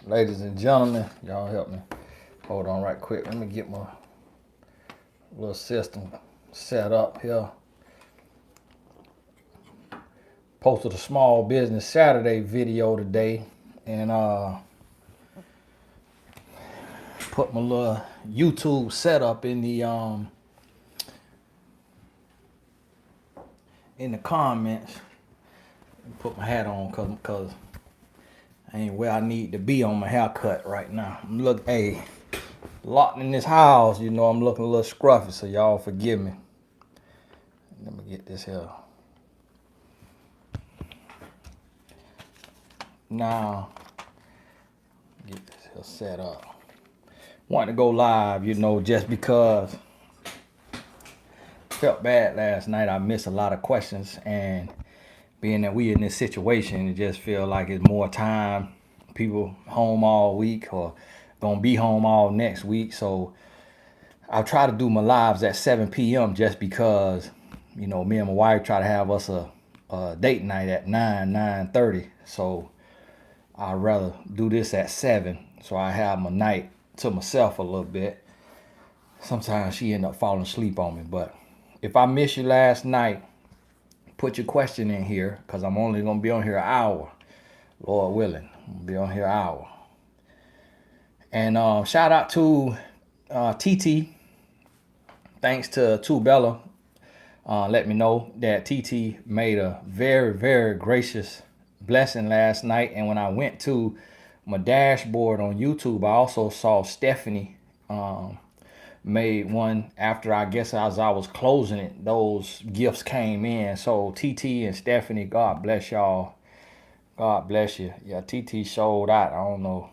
Ladies and gentlemen, y'all help me. Hold on right quick. Let me get my little system set up here. Posted a small business Saturday video today and put my little YouTube setup in the comments. Put my hat on cause I ain't where I need to be on my haircut right now. Look, hey, locked in this house, I'm looking a little scruffy, so y'all forgive me. Let me get this here. Now, get this here set up. Wanted to go live, just because felt bad last night. I missed a lot of questions, and being that we in this situation, it just feel like it's more time. People home all week or gonna be home all next week. So I'll try to do my lives at 7 p.m. just because, me and my wife try to have us a date night at 9:30. So I'd rather do this at 7 so I have my night to myself a little bit. Sometimes she end up falling asleep on me. But if I miss you last night, put your question in here because I'm only going to be on here an hour. Lord willing, I'll be on here an hour. And shout out to TT. Thanks to Bella. Let me know that TT made a very, very gracious blessing last night. And when I went to my dashboard on YouTube, I also saw Stephanie made one after, I guess, as I was closing it, those gifts came in. So TT and Stephanie, God bless y'all. God bless you. Yeah, TT showed out. I don't know.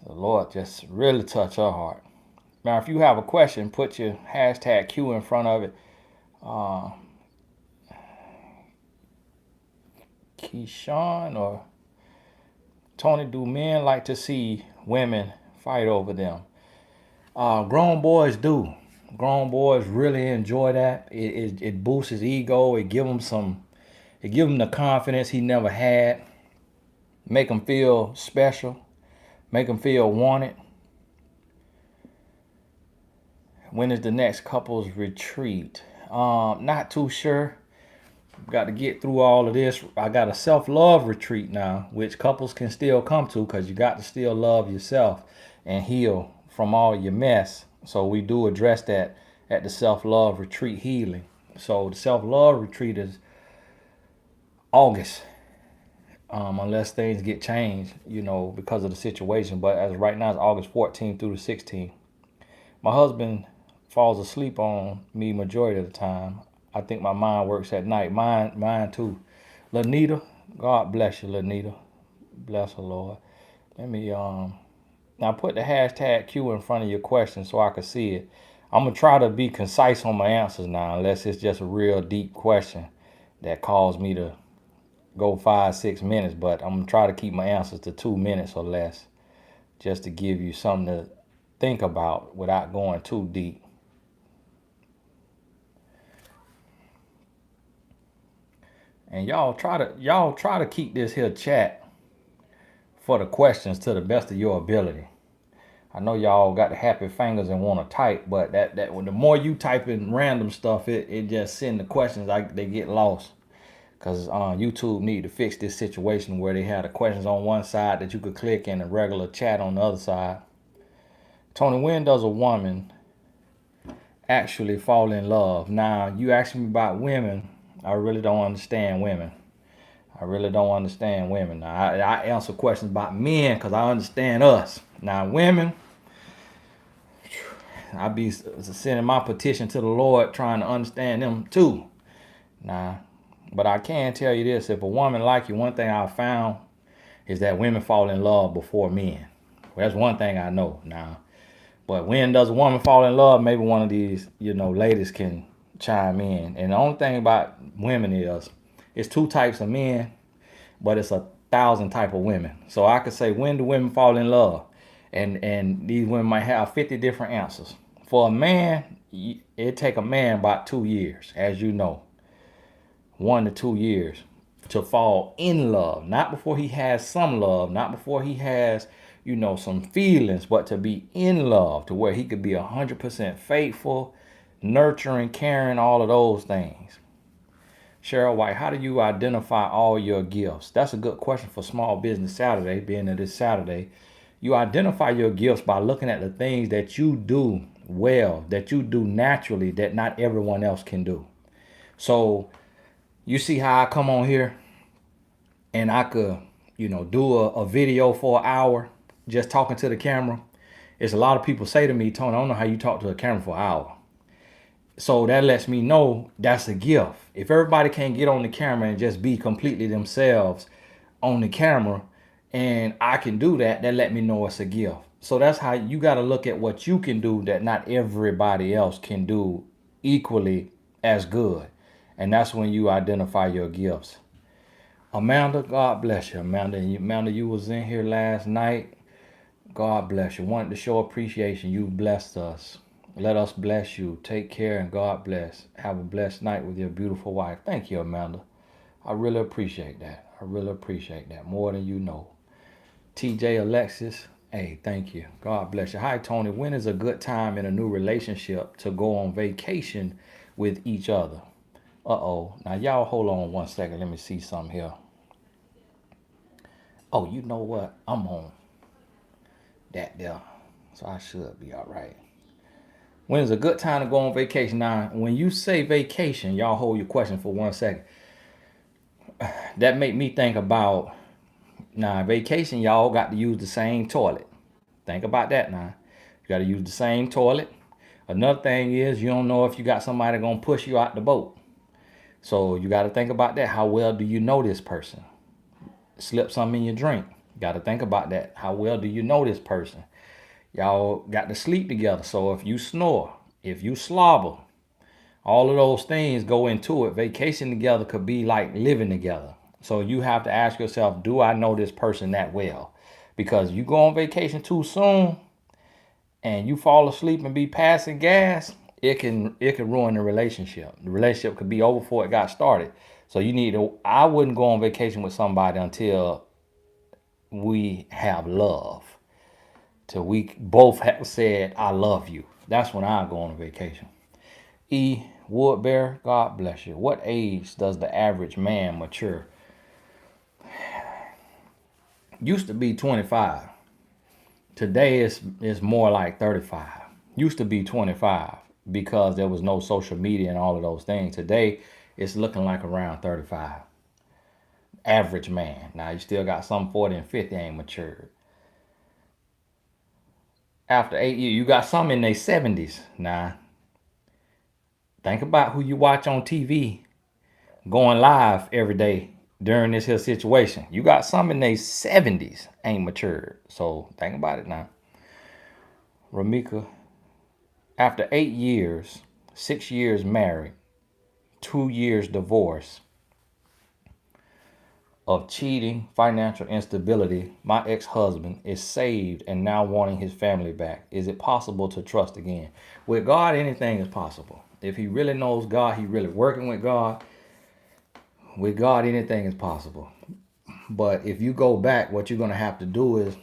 The Lord just really touched her heart. Now, if you have a question, put your hashtag Q in front of it. Keyshawn or Tony, do men like to see women fight over them? Grown boys do. Grown boys really enjoy that. It boosts his ego. It give him the confidence he never had. Make him feel special. Make him feel wanted. When is the next couples retreat? Not too sure. Got to get through all of this. I got a self-love retreat now, which couples can still come to because you got to still love yourself and heal from all your mess. So we do address that at the self-love retreat healing. So the self-love retreat is August, unless things get changed, because of the situation. But as of right now, it's August 14th through the 16th. My husband falls asleep on me majority of the time. I think my mind works at night. Mine too. Lanita, God bless you, Lanita. Bless her, Lord. Let me now put the hashtag Q in front of your question so I can see it. I'm gonna try to be concise on my answers now, unless it's just a real deep question that caused me to go 5-6 minutes. But I'm gonna try to keep my answers to 2 minutes or less, just to give you something to think about without going too deep. And y'all try to keep this here chat for the questions to the best of your ability. I know y'all got the happy fingers and want to type, but that when the more you type in random stuff, it just send the questions they get lost. Cause YouTube need to fix this situation where they have the questions on one side that you could click and a regular chat on the other side. Tony, when does a woman actually fall in love? Now, you asking me about women. I really don't understand women. Now, I answer questions about men because I understand us. Now, women, I be sending my petition to the Lord trying to understand them too. Now, but I can tell you this. If a woman like you, one thing I found is that women fall in love before men. Well, that's one thing I know now. But when does a woman fall in love? Maybe one of these, ladies can chime in. And the only thing about women is it's 2 types of men, but it's 1,000 type of women. So I could say, when do women fall in love? And these women might have 50 different answers. For a man, it take a man about 2 years, as you know. 1 to 2 years. to fall in love, not before he has some love, not before he has, some feelings, but to be in love to where he could be 100% faithful, nurturing, caring, all of those things. Cheryl White, how do you identify all your gifts? That's a good question for Small Business Saturday, being that it's Saturday. You identify your gifts by looking at the things that you do well, that you do naturally, that not everyone else can do. So you see how I come on here and I could, do a video for an hour just talking to the camera. It's a lot of people say to me, Tony, I don't know how you talk to a camera for an hour. So that lets me know that's a gift. If everybody can't get on the camera and just be completely themselves on the camera, and I can do that, that let me know it's a gift. So that's how you got to look at what you can do that not everybody else can do equally as good. And that's when you identify your gifts. Amanda, God bless you. Amanda, you was in here last night. God bless you. Wanted to show appreciation. You blessed us. Let us bless you. Take care and God bless. Have a blessed night with your beautiful wife. Thank you, Amanda. I really appreciate that. I really appreciate that more than you know. TJ Alexis, hey, thank you. God bless you. Hi, Tony. When is a good time in a new relationship to go on vacation with each other? Uh-oh. Now, y'all hold on one second. Let me see something here. Oh, you know what? I'm on that there. So I should be all right. When is a good time to go on vacation? Now, when you say vacation, y'all hold your question for 1 second. That make me think about, now, vacation, y'all got to use the same toilet. Think about that now. You got to use the same toilet. Another thing is, you don't know if you got somebody going to push you out the boat. So you got to think about that. How well do you know this person? Slip something in your drink. You got to think about that. How well do you know this person? Y'all got to sleep together. So if you snore, if you slobber, all of those things go into it. Vacation together could be like living together. So you have to ask yourself, do I know this person that well? Because you go on vacation too soon and you fall asleep and be passing gas, it can ruin the relationship. The relationship could be over before it got started. So I wouldn't go on vacation with somebody until we have love. Till we both have said, I love you. That's when I go on a vacation. E. Woodbear, God bless you. What age does the average man mature? Used to be 25. Today it's more like 35. Used to be 25 because there was no social media and all of those things. Today it's looking like around 35. Average man. Now you still got some 40 and 50 ain't matured. After 8 years, you got some in their 70s. Now, think about who you watch on TV going live every day during this here situation. You got some in their 70s ain't matured. So think about it now. Ramika, after 8 years, 6 years married, 2 years divorce, of cheating, financial instability, my ex-husband is saved and now wanting his family back. Is it possible to trust again? With God, anything is possible. If he really knows God, he really working with God. With God, anything is possible. But if you go back, what you're gonna have to do is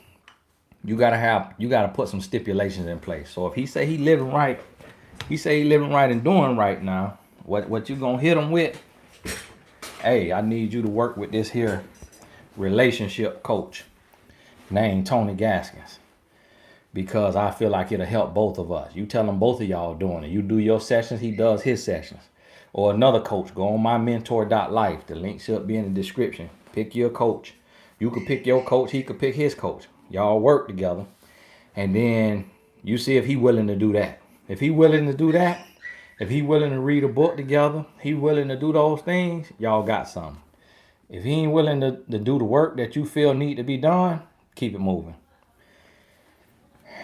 you gotta put some stipulations in place. So if he say he living right and doing right now, what you gonna hit him with? Hey, I need you to work with this here relationship coach named Tony Gaskins, because I feel like it'll help both of us. You tell him both of y'all doing it. You do your sessions, he does his sessions. Or another coach, go on mymentor.life. The link should be in the description. Pick your coach. You could pick your coach, he could pick his coach. Y'all work together. And then you see if he willing to do that. If he willing to do that, if he willing to read a book together, he willing to do those things, y'all got something. If he ain't willing to do the work that you feel need to be done, keep it moving.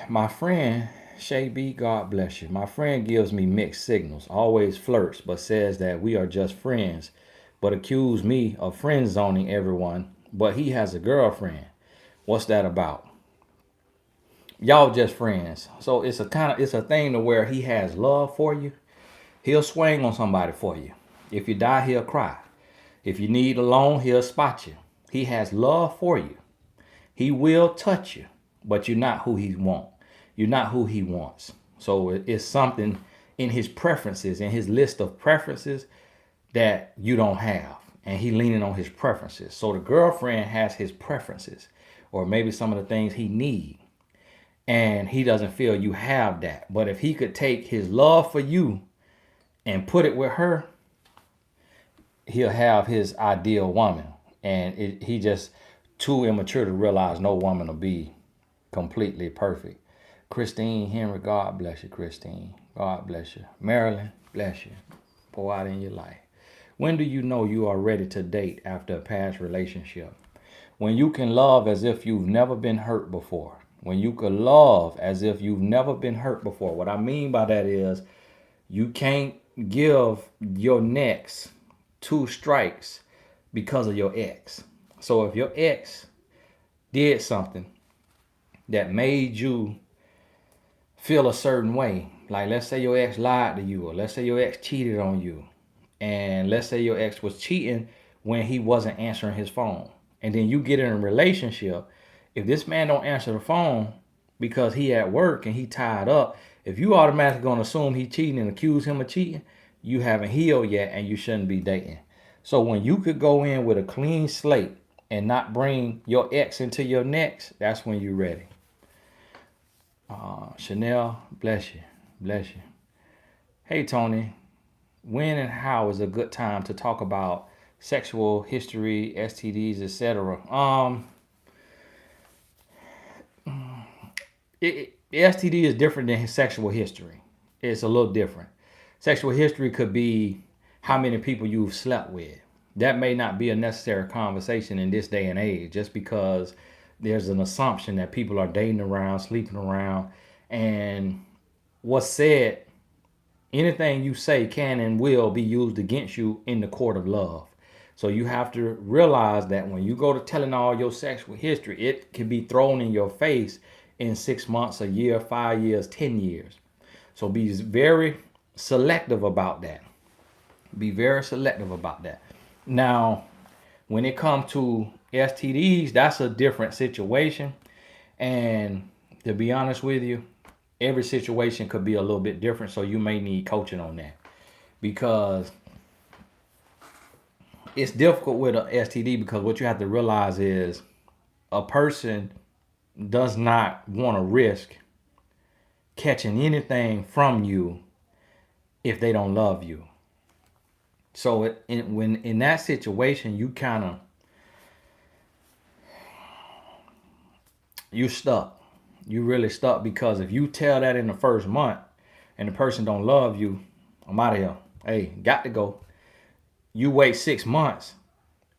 My friend, Shay B, God bless you. My friend gives me mixed signals, always flirts, but says that we are just friends, but accuse me of friend zoning everyone, but he has a girlfriend. What's that about? Y'all just friends. So it's a thing to where he has love for you. He'll swing on somebody for you. If you die, he'll cry. If you need alone, he'll spot you. He has love for you. He will touch you, but you're not who he wants. You're not who he wants. So it's something in his preferences, in his list of preferences that you don't have. And he leaning on his preferences. So the girlfriend has his preferences or maybe some of the things he need. And he doesn't feel you have that. But if he could take his love for you and put it with her, he'll have his ideal woman. And he just too immature to realize no woman will be completely perfect. Christine Henry, God bless you, Christine. God bless you. Marilyn, bless you. Pour out in your life. When do you know you are ready to date after a past relationship? When you can love as if you've never been hurt before. When you can love as if you've never been hurt before. What I mean by that is you can't give your next 2 strikes because of your ex. So if your ex did something that made you feel a certain way, like let's say your ex lied to you, or let's say your ex cheated on you, and let's say your ex was cheating when he wasn't answering his phone, and then you get in a relationship, if this man don't answer the phone because he at work and he tied up, if you automatically gonna assume he cheating and accuse him of cheating, you haven't healed yet and you shouldn't be dating. So when you could go in with a clean slate and not bring your ex into your next, that's when you're ready. Chanel, bless you. Bless you. Hey, Tony, when and how is a good time to talk about sexual history, STDs, etc.? STD is different than his sexual history. It's a little different. Sexual history could be how many people you've slept with. That may not be a necessary conversation in this day and age, just because there's an assumption that people are dating around, sleeping around, and what's said, anything you say can and will be used against you in the court of love. So you have to realize that when you go to telling all your sexual history, it can be thrown in your face in 6 months, a year, 5 years, 10 years. So be very selective about that. Be very selective about that. Now, when it comes to STDs, that's a different situation. And to be honest with you, every situation could be a little bit different. So you may need coaching on that, because it's difficult with an STD, because what you have to realize is a person does not want to risk catching anything from you if they don't love you. So when in that situation, you stuck. You really stuck, because if you tell that in the first month and the person don't love you, I'm out of here. Hey, got to go. You wait 6 months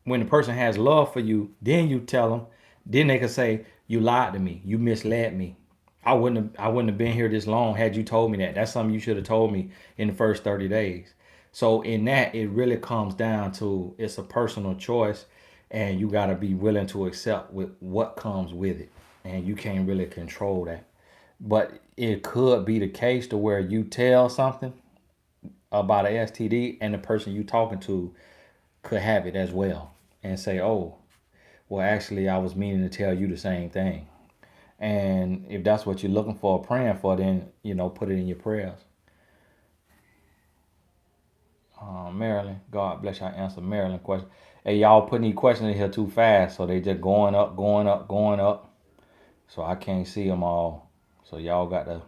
when the person has love for you, then you tell them, then they can say, you lied to me, you misled me. I wouldn't have been here this long had you told me that. That's something you should have told me in the first 30 days. So in that, it really comes down to, it's a personal choice, and you got to be willing to accept with what comes with it. And you can't really control that. But it could be the case to where you tell something about an STD and the person you talking to could have it as well and say, oh, well, actually, I was meaning to tell you the same thing. And if that's what you're looking for, praying for, then, put it in your prayers. Marilyn, God bless you. I answer Marilyn question. Hey, y'all putting these questions in here too fast, so they just going up, going up, going up. So I can't see them all. So y'all got to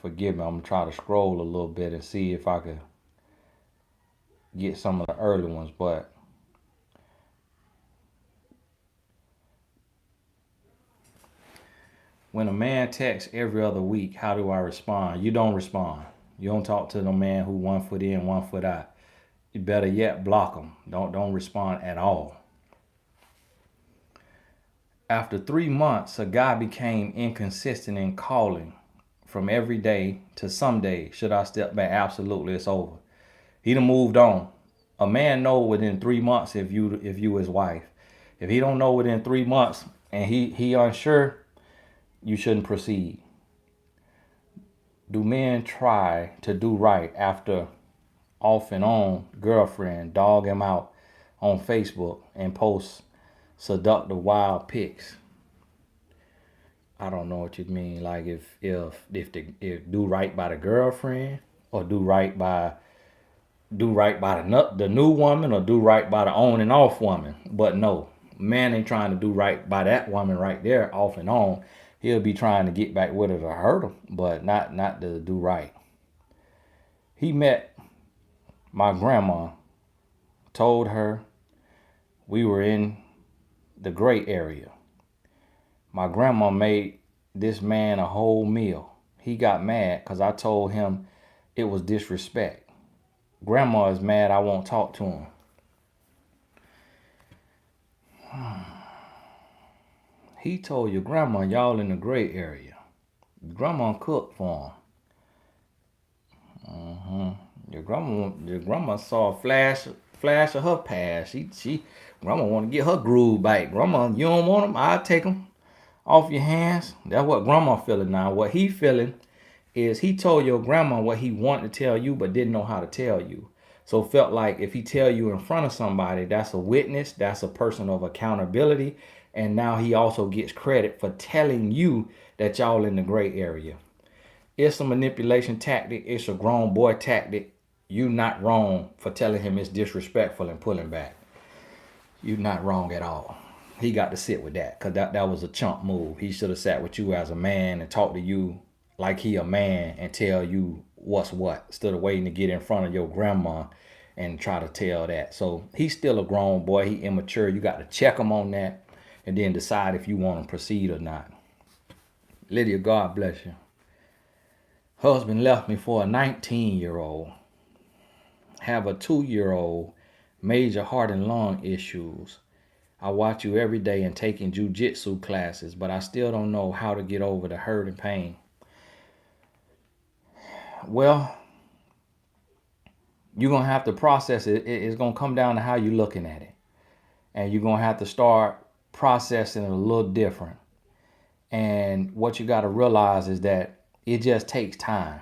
forgive me. I'm going to try to scroll a little bit and see if I could get some of the early ones. But when a man texts every other week, how do I respond? You don't respond. You don't talk to the man who 1 foot in, 1 foot out. You better yet block them. Don't respond at all. After 3 months, a guy became inconsistent in calling from every day to some day. Should I step back? Absolutely, it's over. He done moved on. A man know within 3 months if you his wife. If he don't know within 3 months and he unsure, you shouldn't proceed. Do men try to do right after off and on girlfriend dog him out on Facebook and post seductive wild pics. I don't know what you mean. Like if do right by the girlfriend, or do right by the new woman, or do right by the on and off woman. But no, man ain't trying to do right by that woman right there, off and on. He'll be trying to get back with her to hurt her, but not to do right. He met my grandma, told her we were in the gray area. My grandma made this man a whole meal. He got mad because I told him it was disrespect. Grandma is mad I won't talk to him. He told your grandma y'all in the gray area. Grandma cooked for him. Your grandma saw a flash of her past. Grandma want to get her groove back. Grandma, you don't want them? I'll take them off your hands. That's what grandma feeling now. What he feeling is he told your grandma what he wanted to tell you but didn't know how to tell you. So felt like if he tell you in front of somebody, that's a witness, that's a person of accountability, and now he also gets credit for telling you that y'all in the gray area. It's a manipulation tactic, it's a grown boy tactic. You not wrong for telling him it's disrespectful and pulling back. You not wrong at all. He got to sit with that because that was a chump move. He should have sat with you as a man and talked to you like he a man and tell you what's what instead of waiting to get in front of your grandma and try to tell that. So he's still a grown boy. He immature. You got to check him on that and then decide if you want to proceed or not. Lydia, God bless you. Husband left me for a 19-year-old. Have a 2-year-old. Major heart and lung issues. I watch you every day and taking jujitsu classes, but I still don't know how to get over the hurt and pain. Well, you're going to have to process it. It's going to come down to how you're looking at it. And you're going to have to start processing it a little different. And what you got to realize is that it just takes time.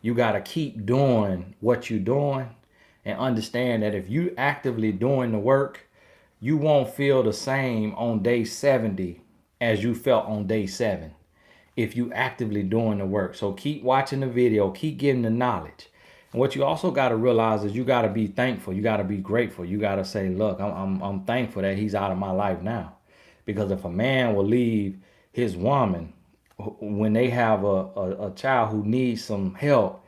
You got to keep doing what you're doing and understand that if you actively doing the work, you won't feel the same on day 70 as you felt on day 7 if you actively doing the work. So keep watching the video, keep getting the knowledge. And what you also got to realize is you got to be thankful. You got to be grateful. You got to say, look, I'm thankful that he's out of my life now. Because if a man will leave his woman when they have a child who needs some help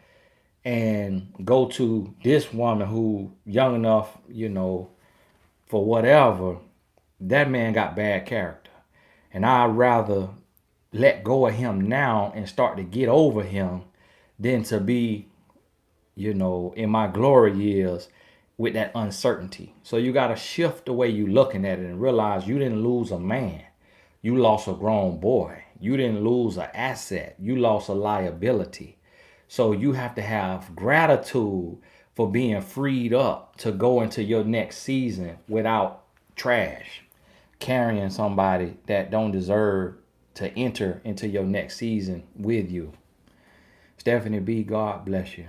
and go to this woman who young enough, for whatever, that man got bad character. And I'd rather let go of him now and start to get over him than to be, in my glory years with that uncertainty. So you got to shift the way you looking at it and realize you didn't lose a man. You lost a grown boy. You didn't lose an asset. You lost a liability. So you have to have gratitude for being freed up to go into your next season without trash, carrying somebody that don't deserve to enter into your next season with you. Stephanie B., God bless you.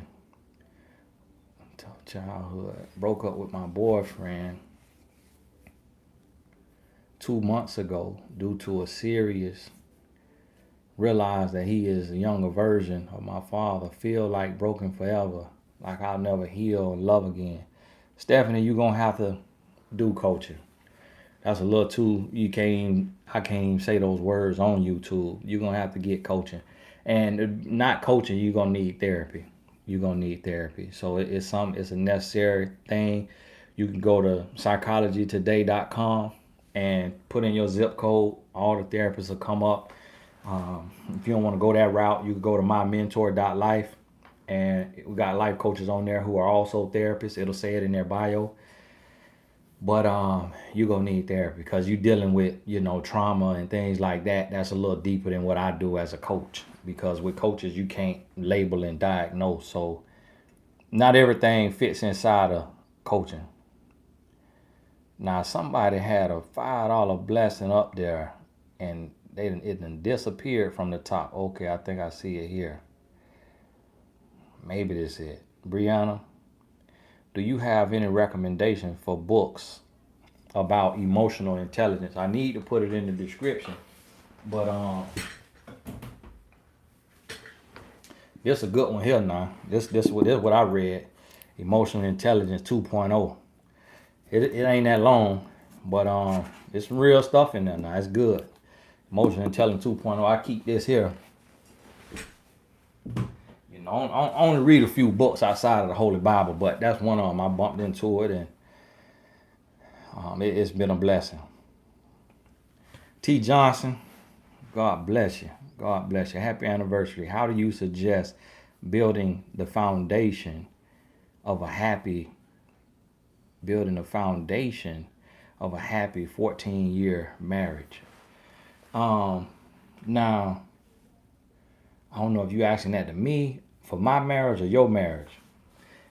Childhood. Broke up with my boyfriend 2 months ago due to a serious. Realized that he is a younger version of my father. Feel like broken forever. Like I'll never heal and love again. Stephanie, you're going to have to do coaching. That's a little too, I can't even say those words on YouTube. You're going to have to get coaching. And not coaching, you're going to need therapy. You're going to need therapy. So it's a necessary thing. You can go to psychologytoday.com and put in your zip code. All the therapists will come up. If you don't want to go that route, you can go to mymentor.life. And we got life coaches on there who are also therapists. It'll say it in their bio. But you're going to need therapy because you're dealing with, trauma and things like that. That's a little deeper than what I do as a coach. Because with coaches, you can't label and diagnose. So not everything fits inside of coaching. Now, somebody had a $5 blessing up there and it done disappeared from the top. Okay, I think I see it here. Maybe this is it. Brianna, do you have any recommendation for books about emotional intelligence? I need to put it in the description, but this is a good one here now. This what I read, Emotional Intelligence 2.0. It ain't that long, but it's some real stuff in there now. It's good. Emotional Intelligence 2.0. I keep this here. You know, I only read a few books outside of the Holy Bible, but that's one of them. I bumped into it, and it's been a blessing. T. Johnson, God bless you. God bless you. Happy anniversary. How do you suggest building the foundation of a happy 14-year marriage? Now, I don't know if you're asking that to me for my marriage or your marriage.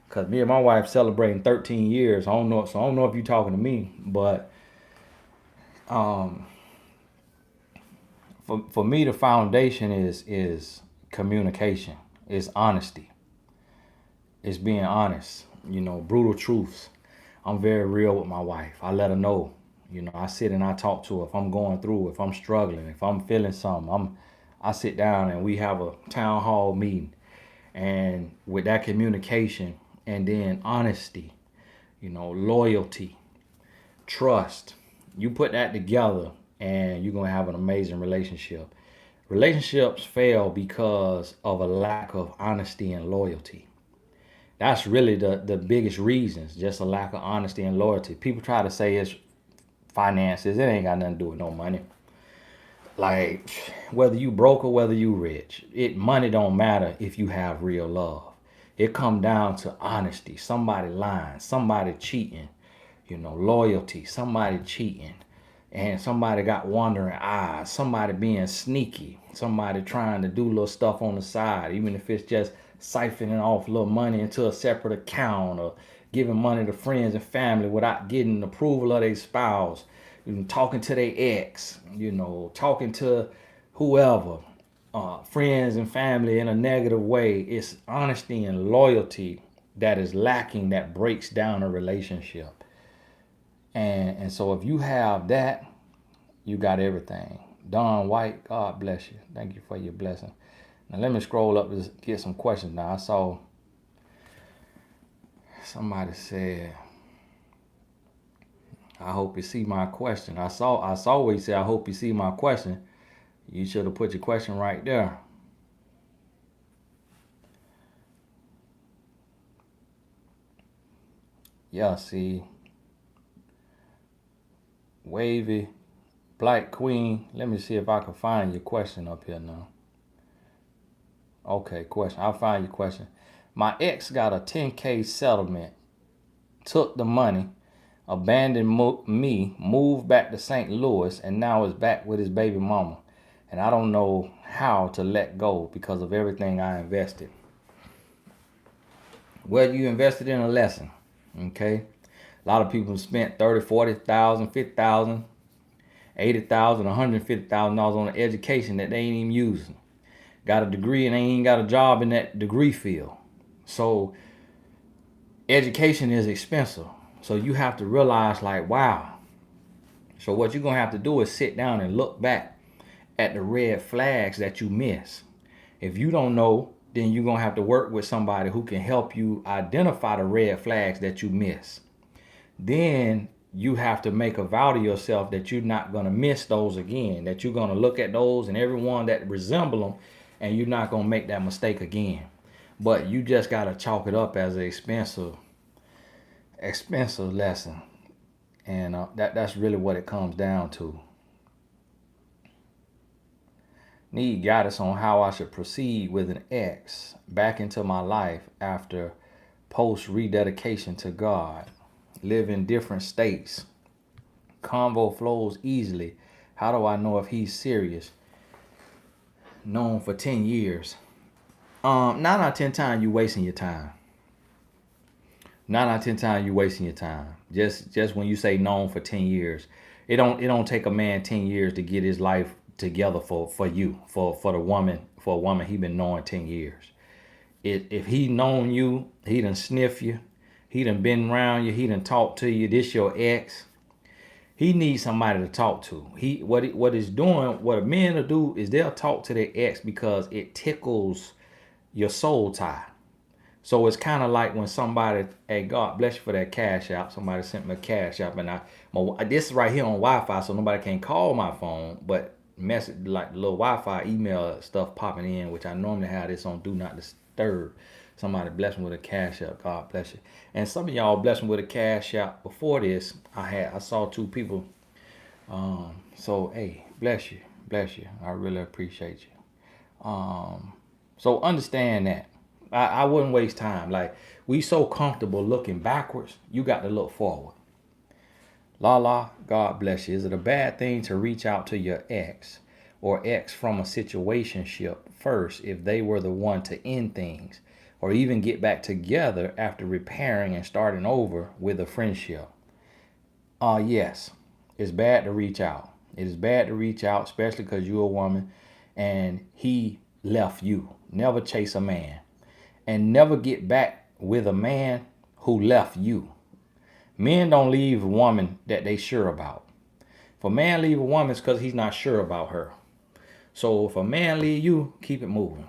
Because me and my wife celebrating 13 years. I don't know if you're talking to me, but for me, the foundation is communication. It's honesty. It's being honest. You know, brutal truths. I'm very real with my wife. I let her know. You know, I sit and I talk to her. If I'm going through, if I'm struggling, if I'm feeling something, I sit down and we have a town hall meeting. And with that communication and then honesty, you know, loyalty, trust, you put that together and you're going to have an amazing relationship. Relationships fail because of a lack of honesty and loyalty. That's really the biggest reasons, just a lack of honesty and loyalty. People try to say it's finances. It ain't got nothing to do with no money. Like, whether you broke or whether you rich, money don't matter if you have real love. It come down to honesty. Somebody lying, somebody cheating, you know, loyalty, somebody cheating, and somebody got wandering eyes, somebody being sneaky, somebody trying to do little stuff on the side, even if it's just siphoning off little money into a separate account or giving money to friends and family without getting the approval of their spouse, you know, talking to their ex, you know, talking to whoever, friends and family in a negative way. It's honesty and loyalty that is lacking, that breaks down a relationship. And so if you have that, you got everything. Don White, God bless you. Thank you for your blessing. Now let me scroll up to get some questions now. I saw somebody said, I hope you see my question. I always say, I hope you see my question. You should have put your question right there. Yeah, see. Wavy, Black Queen. Let me see if I can find your question up here now. Okay, question. I'll find your question. My ex got a $10K settlement, took the money, abandoned me, moved back to St. Louis, and now is back with his baby mama. And I don't know how to let go because of everything I invested. Well, you invested in a lesson, okay? A lot of people spent $30,000, $40,000, $50,000, $80,000, $150,000 on an education that they ain't even using. Got a degree and they ain't got a job in that degree field. So education is expensive. So you have to realize, like, wow. So what you're going to have to do is sit down and look back at the red flags that you miss. If you don't know, then you're going to have to work with somebody who can help you identify the red flags that you miss. Then you have to make a vow to yourself that you're not going to miss those again, that you're going to look at those and everyone that resemble them, and you're not going to make that mistake again. But you just got to chalk it up as an expensive lesson. And that's really what it comes down to. Need guidance on how I should proceed with an ex back into my life after post rededication to God. Live in different states. Convo flows easily. How do I know if he's serious? Known for 10 years. 9 out of 10 times you wasting your time. 9 out of 10 times you wasting your time. Just when you say known for 10 years. It don't take a man 10 years to get his life together for you, for a woman he been knowing 10 years. If he known you, he done sniff you, He done been around you. He done talked to you. This your ex. He needs somebody to talk to. What he's doing, what a man will do is they'll talk to their ex because it tickles your soul tie. So it's kind of like when somebody, hey, God bless you for that cash app. Somebody sent me a cash app, and this is right here on Wi-Fi, so nobody can call my phone, but message like the little Wi-Fi email stuff popping in, which I normally have this on Do Not Disturb. Somebody bless me with a cash app. God bless you. And some of y'all blessed me with a cash app before this. I saw two people. So hey, bless you, bless you. I really appreciate you. So understand that. I wouldn't waste time. Like, we so comfortable looking backwards, you got to look forward. Lala, God bless you. Is it a bad thing to reach out to your ex or ex from a situationship first if they were the one to end things, or even get back together after repairing and starting over with a friendship? Yes, it's bad to reach out. It is bad to reach out, especially because you're a woman and he left you. Never chase a man. And never get back with a man who left you. Men don't leave a woman that they sure about. If a man leave a woman, it's because he's not sure about her. So if a man leave you, keep it moving.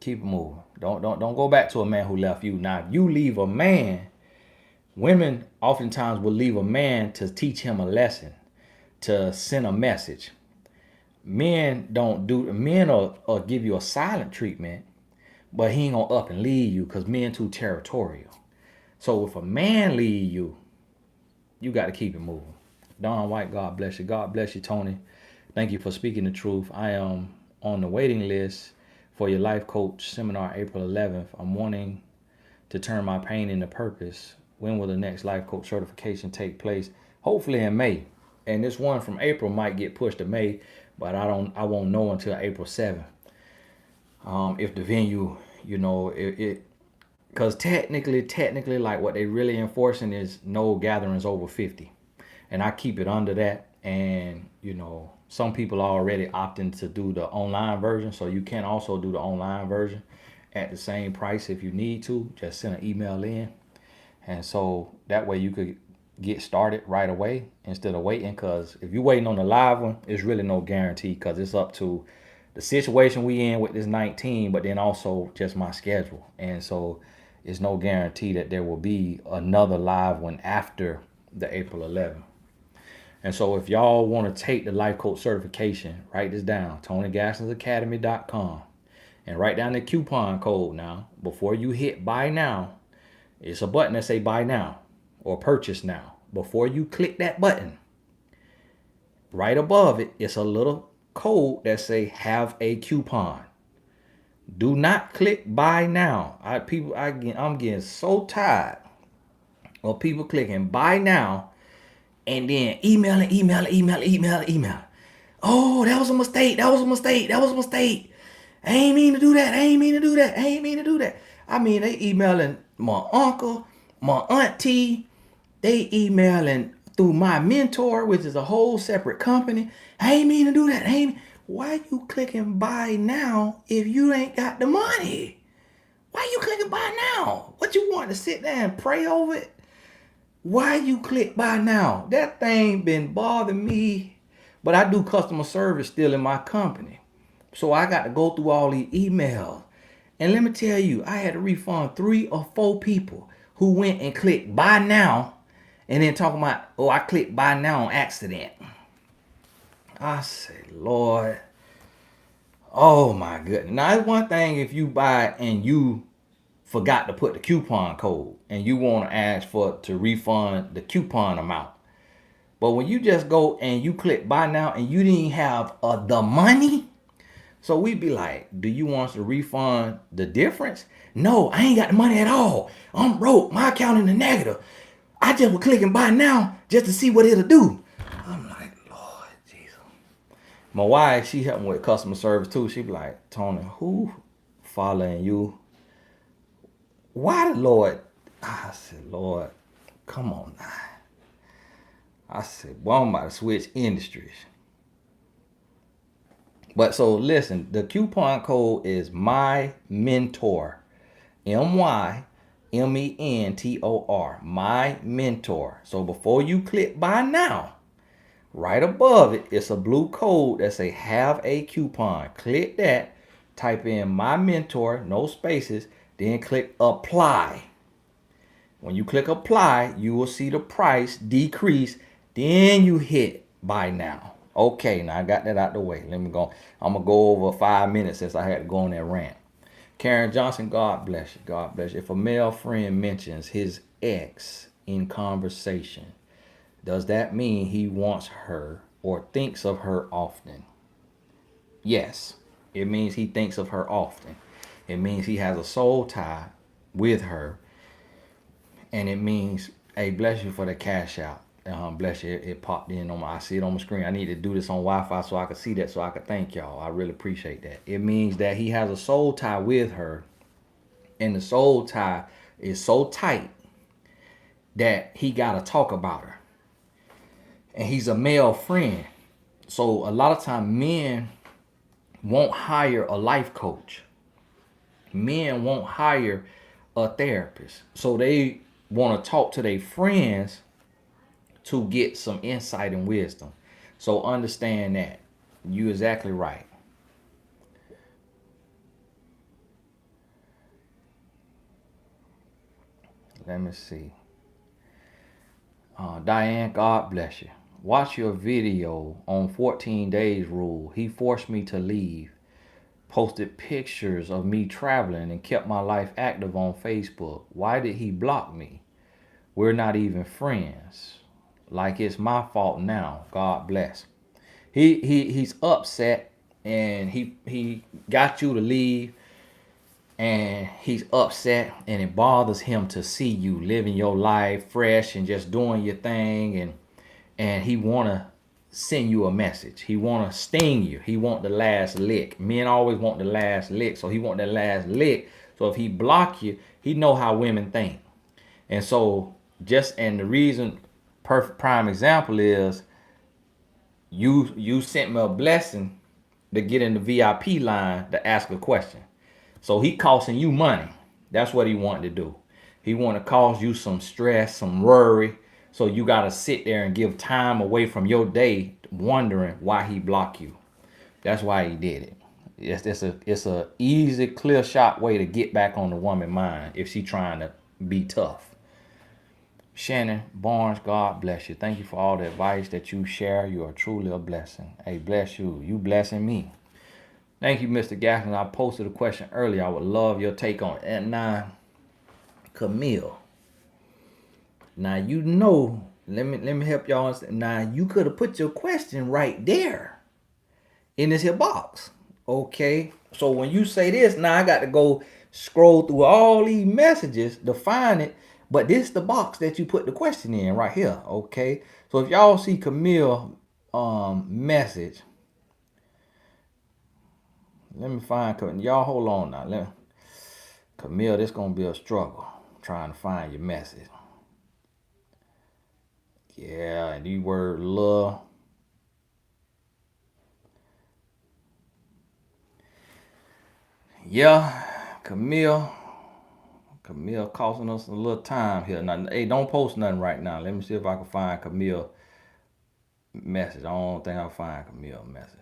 Keep it moving. Don't go back to a man who left you. Now, if you leave a man, women oftentimes will leave a man to teach him a lesson, to send a message. Men don't do. Men will give you a silent treatment, but he ain't gonna up and leave you because men too territorial. So if a man leave you, you got to keep it moving. Don White, God bless you. God bless you, Tony. Thank you for speaking the truth. I am on the waiting list for your life coach seminar April 11th. I'm wanting to turn my pain into purpose. When will the next life coach certification take place? Hopefully in May. And this one from April might get pushed to May, but I won't know until April 7th. If the venue, because technically, like what they really enforcing is no gatherings over 50, and I keep it under that. And some people are already opting to do the online version, so you can also do the online version at the same price if you need to. Just send an email in, and so that way you could get started right away instead of waiting. Because if you're waiting on the live one, it's really no guarantee, because it's up to the situation we in with this 19, but then also just my schedule. And so it's no guarantee that there will be another live one after the April 11th. And so if y'all want to take the life coach certification, write this down, TonyGassonsAcademy.com, and write down the coupon code now. Before you hit buy now, it's a button that say buy now or purchase now. Before you click that button, right above it, it's a little code that say have a coupon. Do not click buy now. I'm getting so tired of people clicking buy now and then email. Oh, that was a mistake. I ain't mean to do that. I mean, they emailing my uncle, my auntie. They emailing through my mentor, which is a whole separate company. I ain't mean to do that. Why you clicking buy now if you ain't got the money? Why you clicking buy now? What you want to sit there and pray over it? Why you click buy now? That thing been bothering me, but I do customer service still in my company. So I got to go through all these emails. And let me tell you, I had to refund 3 or 4 people who went and clicked buy now and then talking about, oh, I clicked buy now on accident. I say, Lord, oh my goodness. Now, it's one thing if you buy and you forgot to put the coupon code and you want to ask for to refund the coupon amount. But when you just go and you click buy now and you didn't have the money, so we'd be like, do you want us to refund the difference? No, I ain't got the money at all. I'm broke. My account in the negative. I just was clicking buy now just to see what it'll do. I'm like, Lord Jesus. My wife, she helped me with customer service too. She be like, Tony, who following you? Why the Lord? I said, Lord, come on now. I said, well, I'm about to switch industries. But so listen, the coupon code is my mentor, MYMENTOR. mentor, my mentor. So before you click buy now, right above it, it's a blue code that say have a coupon. Click that, type in my mentor, no spaces, then click apply. When you click apply, you will see the price decrease. Then you hit buy now. Okay, now I got that out the way. Let me go. I'm going to go over 5 minutes since I had to go on that rant. Karen Johnson, God bless you. God bless you. If a male friend mentions his ex in conversation, does that mean he wants her or thinks of her often? Yes, it means he thinks of her often. It means he has a soul tie with her. And it means, hey, bless you for the cash out. Bless you. It popped in on I see it on my screen. I need to do this on Wi-Fi so I can see that, so I can thank y'all. I really appreciate that. It means that he has a soul tie with her, and the soul tie is so tight that he gotta talk about her. And he's a male friend. So a lot of time men won't hire a life coach. Men won't hire a therapist. So they want to talk to their friends to get some insight and wisdom. So understand that. You're exactly right. Let me see. Diane, God bless you. Watch your video on 14 days rule. He forced me to leave. Posted pictures of me traveling and kept my life active on Facebook. Why did he block me? We're not even friends. Like it's my fault now. God bless. He's upset, and he got you to leave, and he's upset, and it bothers him to see you living your life fresh and just doing your thing, and he wanna send you a message. He wanna sting you. He want the last lick. Men always want the last lick, so he want the last lick. So if he block you, he know how women think. And so and the reason, perfect prime example is you sent me a blessing to get in the VIP line to ask a question. So he costing you money. That's what he wanted to do. He want to cause you some stress, some worry. So you got to sit there and give time away from your day wondering why he blocked you. That's why he did it. It's a easy, clear shot way to get back on the woman's mind if she trying to be tough. Shannon Barnes, God bless you. Thank you for all the advice that you share. You are truly a blessing. Hey, bless you. You blessing me. Thank you, Mr. Gaffney. I posted a question earlier. I would love your take on it. And now, Camille. Now you know. Let me help y'all understand. Now you could have put your question right there in this here box. Okay. So when you say this, now I got to go scroll through all these messages to find it. But this is the box that you put the question in right here. Okay. So if y'all see Camille message. Let me find y'all. Hold on now. Camille, this gonna be a struggle trying to find your message. Yeah, and these word love. Yeah, Camille costing us a little time here. Now, hey, don't post nothing right now. Let me see if I can find Camille message. I don't think I'll find Camille message.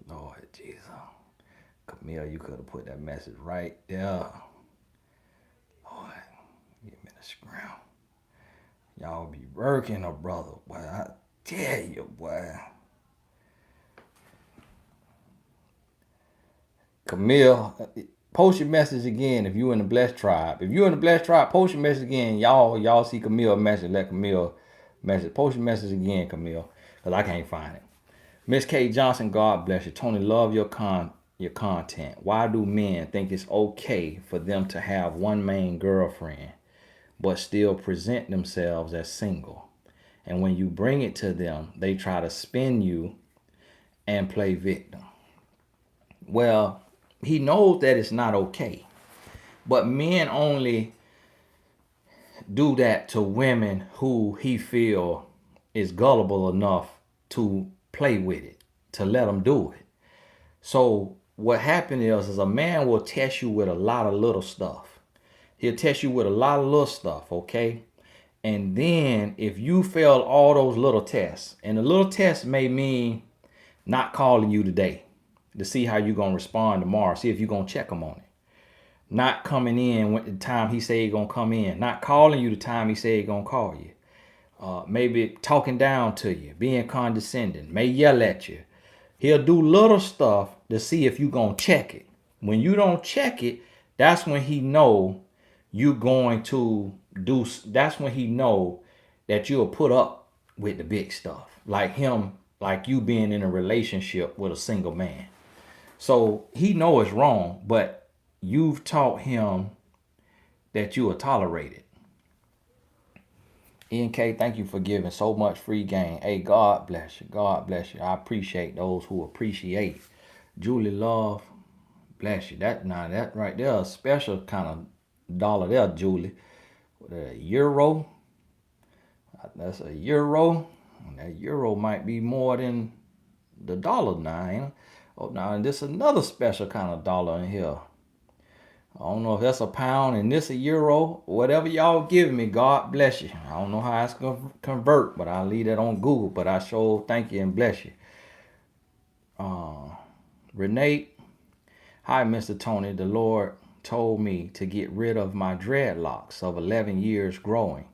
Lord Jesus. Camille, you could have put that message right there. Lord, give me the scram. Y'all be working a brother, boy. I tell you, boy. Camille, post your message again if you in the Blessed Tribe. If you in the Blessed Tribe, post your message again. Y'all see Camille message. Let Camille message. Post your message again, Camille, because I can't find it. Miss K. Johnson, God bless you. Tony, love your content. Why do men think it's okay for them to have one main girlfriend but still present themselves as single? And when you bring it to them, they try to spin you and play victim. Well, he knows that it's not okay. But men only do that to women who he feel is gullible enough to play with it, to let them do it. So what happened is a man will test you with a lot of little stuff. He'll test you with a lot of little stuff, okay? And then if you fail all those little tests, and the little tests may mean not calling you today to see how you're gonna respond tomorrow, see if you're gonna check him on it. Not coming in when the time he said he gonna come in, not calling you the time he said he gonna call you. Maybe talking down to you, being condescending, may yell at you. He'll do little stuff to see if you gonna check it. When you don't check it, that's when he know you going to do. That's when he know that you'll put up with the big stuff, like him, like you being in a relationship with a single man. So he know it's wrong, but you've taught him that you will tolerate it. NK, thank you for giving so much free game. Hey, God bless you. God bless you. I appreciate those who appreciate. Julie Love, bless you. That right there, a special kind of dollar there, Julie. A euro. That's a euro. That euro might be more than the dollar now. Ain't it? Oh, now and this another special kind of dollar in here. I don't know if that's a pound and this a euro. Whatever y'all give me, God bless you. I don't know how it's going to convert, but I'll leave that on Google. But I sure thank you and bless you. Renee, hi, Mr. Tony. The Lord told me to get rid of my dreadlocks of 11 years growing.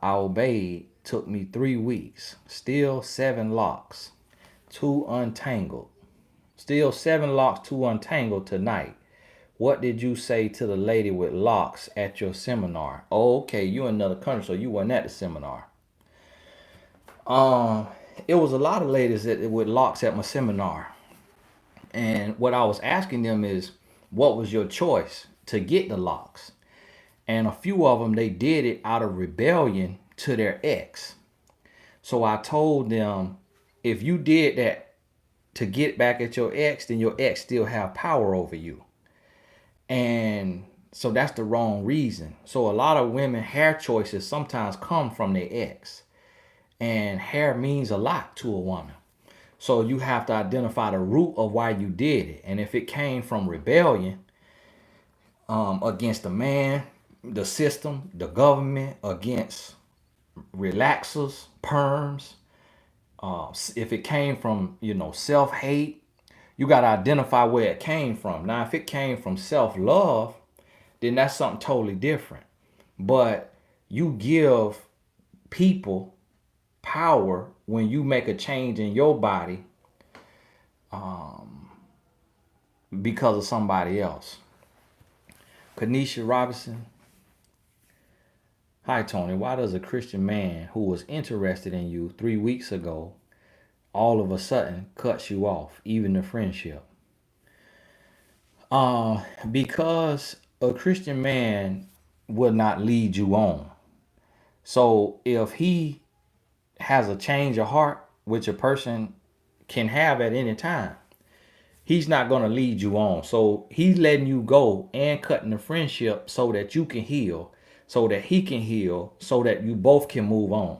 I obeyed. Took me 3 weeks. Still 7 locks. 2 untangled. Still 7 locks, 2 untangled tonight. What did you say to the lady with locks at your seminar? Oh, okay, you in another country, so you weren't at the seminar. It was a lot of ladies with locks at my seminar. And what I was asking them is, what was your choice to get the locks? And a few of them, they did it out of rebellion to their ex. So I told them, if you did that to get back at your ex, then your ex still have power over you. And so that's the wrong reason. So a lot of women hair choices sometimes come from their ex. And hair means a lot to a woman. So you have to identify the root of why you did it. And if it came from rebellion against the man, the system, the government, against relaxers, perms, if it came from, self-hate, you got to identify where it came from. Now, if it came from self-love, then that's something totally different. But you give people power when you make a change in your body because of somebody else. Kanisha Robinson. Hi, Tony. Why does a Christian man who was interested in you 3 weeks ago all of a sudden cuts you off, even the friendship? Because a Christian man will not lead you on. So if he has a change of heart, which a person can have at any time, he's not going to lead you on. So he's letting you go and cutting the friendship so that you can heal, so that he can heal, so that you both can move on.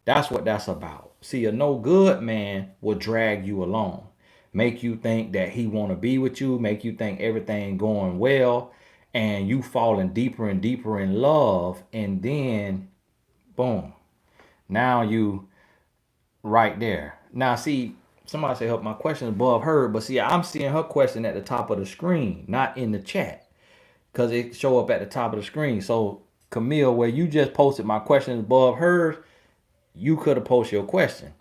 That's what that's about. See, a no good man will drag you along, make you think that he want to be with you, make you think everything going well, and you falling deeper and deeper in love, and then boom, now you right there. Now see, somebody say, help, my question is above her, but see, I'm seeing her question at the top of the screen, not in the chat, because it show up at the top of the screen. So Camille, where you just posted my question is above hers, you could have posted your question.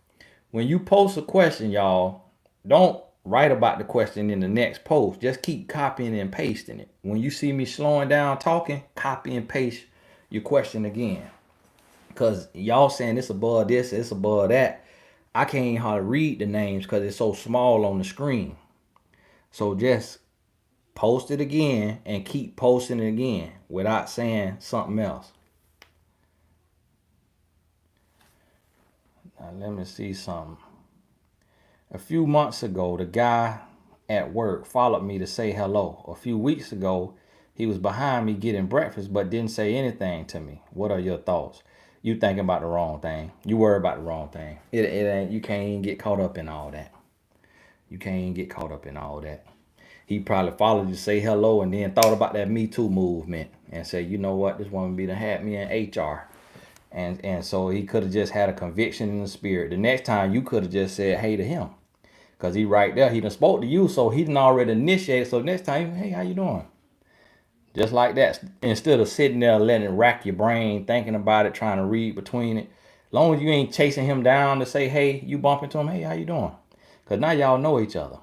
When you post a question, y'all, don't write about the question in the next post. Just keep copying and pasting it. When you see me slowing down talking, copy and paste your question again. Because y'all saying it's above this, it's above that. I can't even hardly read the names because it's so small on the screen. So just post it again and keep posting it again without saying something else. Now let me see something. A few months ago, the guy at work followed me to say hello. A few weeks ago, he was behind me getting breakfast but didn't say anything to me. What are your thoughts? You thinking about the wrong thing. You worry about the wrong thing. It ain't. You can't even get caught up in all that. You can't even get caught up in all that. He probably followed you, say hello, and then thought about that Me Too movement and said, you know what, this woman be done had me in HR. And so he could have just had a conviction in the spirit. The next time you could have just said hey to him. Because he right there, he done spoke to you, so he done already initiated. So next time, hey, how you doing? Just like that. Instead of sitting there letting it rack your brain, thinking about it, trying to read between it. As long as you ain't chasing him down to say, hey, you bump into him, hey, how you doing? Because now y'all know each other.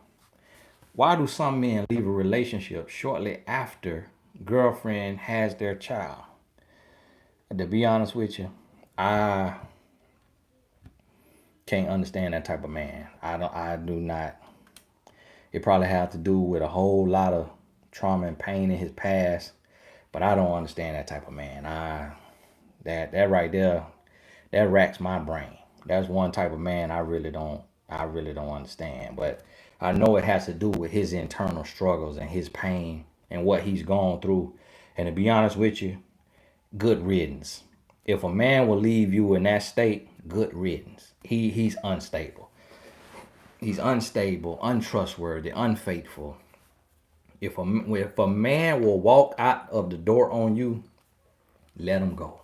Why do some men leave a relationship shortly after girlfriend has their child? To be honest with you, I can't understand that type of man. I do not. It probably has to do with a whole lot of trauma and pain in his past, but I don't understand that type of man. That right there, that racks my brain. That's one type of man I really don't understand. But I know it has to do with his internal struggles and his pain and what he's gone through. And to be honest with you, good riddance. If a man will leave you in that state, good riddance. He's unstable. He's unstable, untrustworthy, unfaithful. If a man will walk out of the door on you, let him go.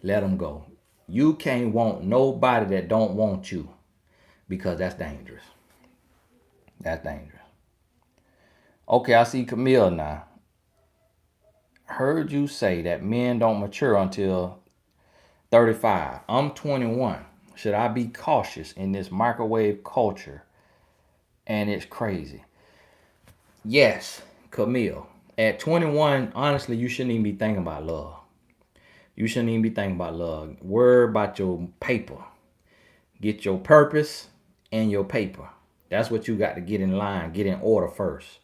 Let him go. You can't want nobody that don't want you, because that's dangerous. That's dangerous. Okay, I see Camille now. Heard you say that men don't mature until 35. I'm 21. Should I be cautious in this microwave culture? And it's crazy. Yes, Camille. At 21, honestly, you shouldn't even be thinking about love. You shouldn't even be thinking about love. Worry about your paper. Get your purpose and your paper. That's what you got to get in line, get in order first.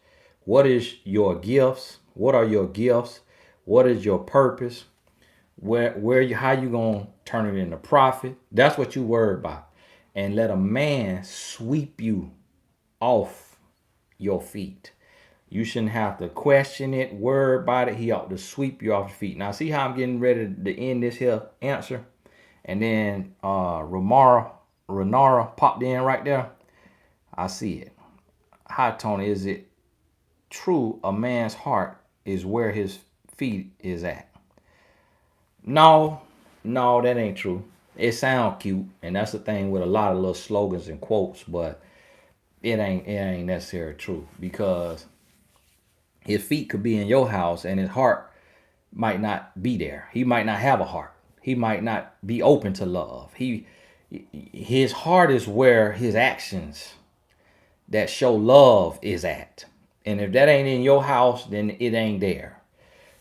What is your gifts? What are your gifts? What is your purpose? How you gonna turn it into profit? That's what you worry about. And let a man sweep you off your feet. You shouldn't have to question it, worry about it. He ought to sweep you off your feet. Now, see how I'm getting ready to end this here answer? And then Renara popped in right there. I see it. Hi, Tony. Is it true a man's heart is where his feet is at? No, no, that ain't true. It sound cute, and that's the thing with a lot of little slogans and quotes, but it ain't necessarily true, because his feet could be in your house and his heart might not be there. He might not have a heart. He might not be open to love. His heart is where his actions that show love is at. And if that ain't in your house, then it ain't there.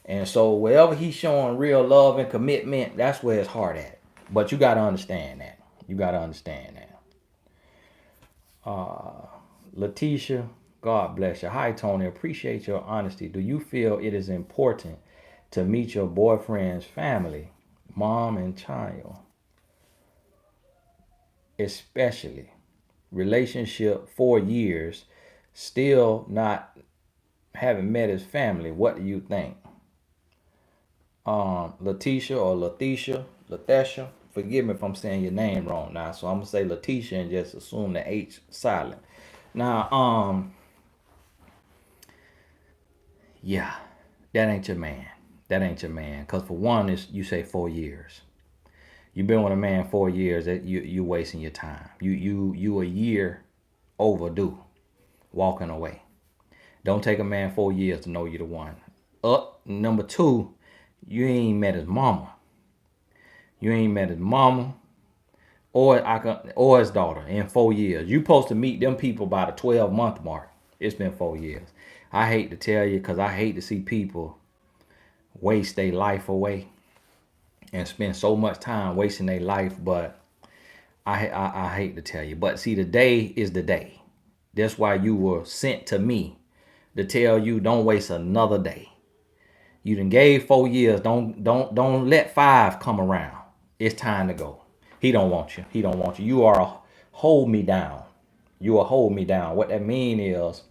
And so wherever he's showing real love and commitment, that's where his heart at. But you got to understand that. You got to understand that. Leticia, God bless you. Hi, Tony. Appreciate your honesty. Do you feel it is important to meet your boyfriend's family, mom and child? Especially relationship 4 years, still not haven't met his family. What do you think? Leticia or Leticia. Forgive me if I'm saying your name wrong now. So I'm gonna say Leticia and just assume the H silent. Now, yeah, that ain't your man. That ain't your man. Cause for one, is you say 4 years. You've been with a man 4 years. That you wasting your time. You a year overdue, walking away. Don't take a man 4 years to know you're the one. Number two, you ain't met his mama. You ain't met his mama or his daughter in 4 years. You supposed to meet them people by the 12-month mark. It's been 4 years. I hate to tell you, because I hate to see people waste their life away and spend so much time wasting their life. But I hate to tell you. But see, the day is the day. That's why you were sent to me, to tell you don't waste another day. You done gave 4 years. Don't let 5 come around. It's time to go. He don't want you. He don't want you. You are a hold me down. You are hold me down. What that mean is,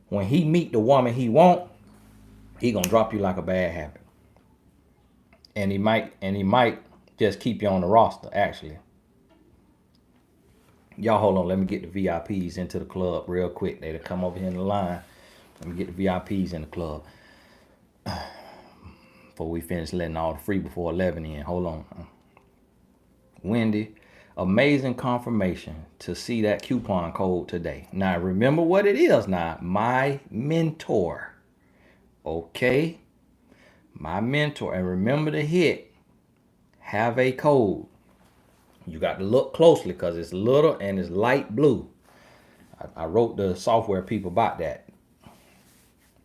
when he meet the woman he want, he gonna drop you like a bad habit. And he might just keep you on the roster, actually. Y'all hold on, let me get the VIPs into the club real quick. They'll come over here in the line. Let me get the VIPs in the club before we finish letting all the free before 11 in. Hold on. Wendy, amazing confirmation to see that coupon code today. Now remember what it is now. My mentor. Okay? My mentor. And remember to hit have a code. You got to look closely because it's little and it's light blue. I wrote the software people about that.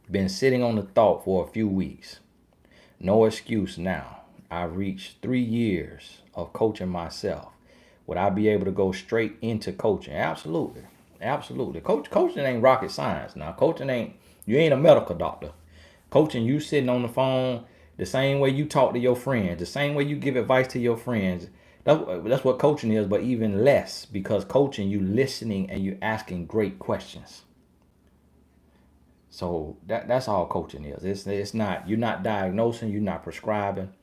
Been sitting on the thought for a few weeks. No excuse now. I've reached 3 years of coaching myself. Would I be able to go straight into coaching? Absolutely. Absolutely. Coaching ain't rocket science. Now, you ain't a medical doctor. Coaching, you sitting on the phone the same way you talk to your friends, the same way you give advice to your friends. That's what coaching is, but even less, because coaching, you listening and you asking great questions. So that's all coaching is. It's not, you're not diagnosing, you're not prescribing.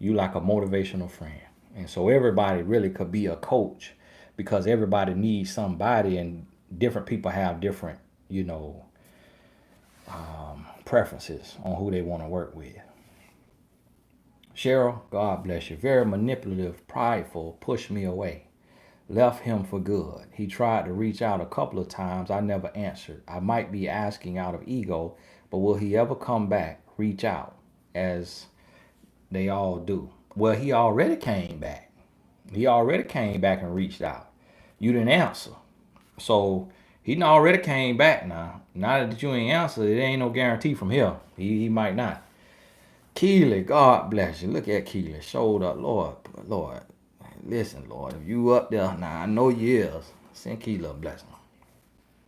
You like a motivational friend. And so everybody really could be a coach because everybody needs somebody, and different people have different, preferences on who they want to work with. Cheryl, God bless you. Very manipulative, prideful, pushed me away. Left him for good. He tried to reach out a couple of times. I never answered. I might be asking out of ego, but will he ever come back, reach out, as they all do? Well, he already came back. He already came back and reached out. You didn't answer. So he already came back now. Now that you ain't answered, it ain't no guarantee from here. He might not. Keely, God bless you. Look at Keely. Showed up. Lord. Listen, Lord, if you up there, now I know you is. Send Keely a blessing.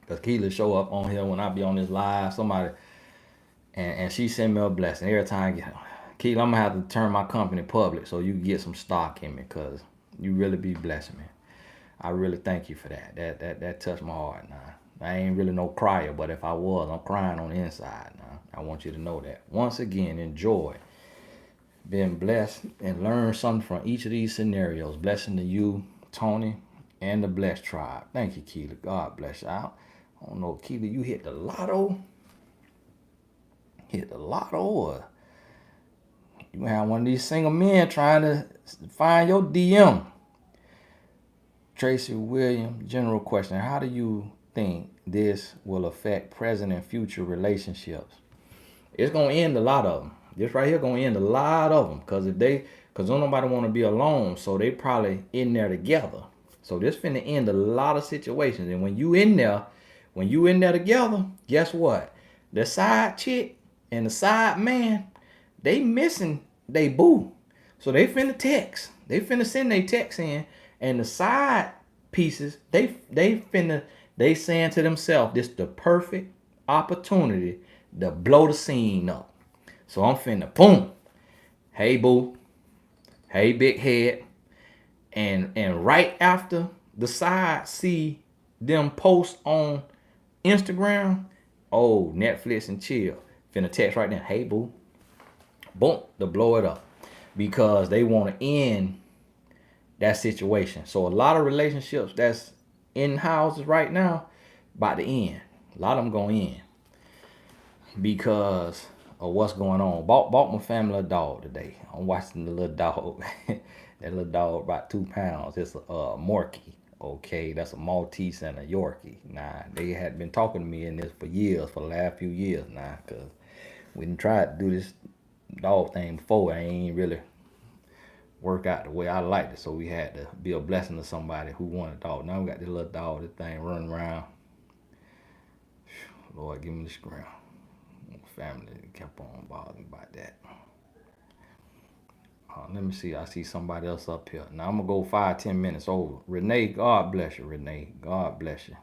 Because Keely show up on here when I be on this live. Somebody, and she send me a blessing every time I get her. Keely, I'm going to have to turn my company public so you can get some stock in me, because you really be blessing me. I really thank you for that. That touched my heart now. I ain't really no crier, but if I was, I'm crying on the inside now. I want you to know that. Once again, enjoy being blessed and learn something from each of these scenarios. Blessing to you, Tony, and the Blessed Tribe. Thank you, Keely. God bless you. I don't know, Keely, you hit the lotto? Hit the lotto, or you have one of these single men trying to find your DM. Tracy Williams, general question. How do you think this will affect present and future relationships? It's going to end a lot of them. This right here going to end a lot of them, because don't nobody want to be alone, so they probably in there together. So this finna end a lot of situations. And when you in there together, guess what? The side chick and the side man, they missing they boo. So they finna text. They finna send their text in, and the side pieces, they saying to themselves, this the perfect opportunity to blow the scene up. So I'm finna boom. Hey boo. Hey big head. And right after the side see them post on Instagram, oh, Netflix and chill. Finna text right now. Hey boo. Boom, to blow it up. Because they want to end that situation. So a lot of relationships that's in houses right now about to end. A lot of them going in because of what's going on. Bought my family a dog today. I'm watching the little dog. That little dog about 2 pounds. It's a Morkie. Okay, that's a Maltese and a Yorkie. Nah, they had been talking to me in this for the last few years now, because we done tried to do this dog thing before. I ain't really work out the way I liked it, so we had to be a blessing to somebody who wanted a dog. Now we got this little dog, this thing running around. Lord, give me the scram. Family kept on bothering about that. Let me see. I see somebody else up here. Now I'm gonna go 5-10 minutes over. Renee, God bless you. Renee, God bless you.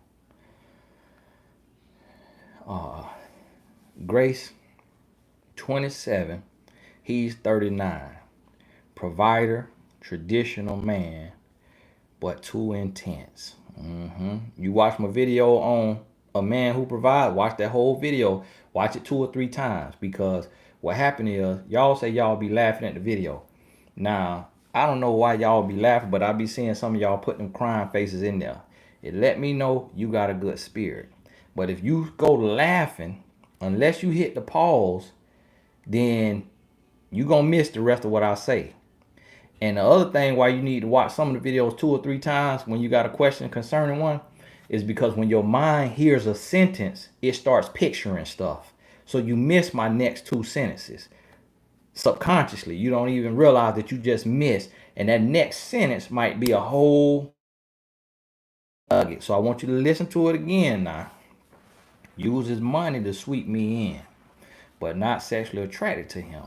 Grace, 27. He's 39. Provider, traditional man, but too intense. You watch my video on a man who provides, watch that whole video. Watch it 2 or 3 times, because what happened is y'all say y'all be laughing at the video. Now, I don't know why y'all be laughing, but I be seeing some of y'all put them crying faces in there. It let me know you got a good spirit. But if you go laughing unless you hit the pause, then you're going to miss the rest of what I say. And the other thing why you need to watch some of the videos 2 or 3 times when you got a question concerning one is because when your mind hears a sentence, it starts picturing stuff. So you miss my next 2 sentences. Subconsciously, you don't even realize that you just missed. And that next sentence might be a whole nugget. So I want you to listen to it again now. Uses money to sweep me in, but not sexually attracted to him.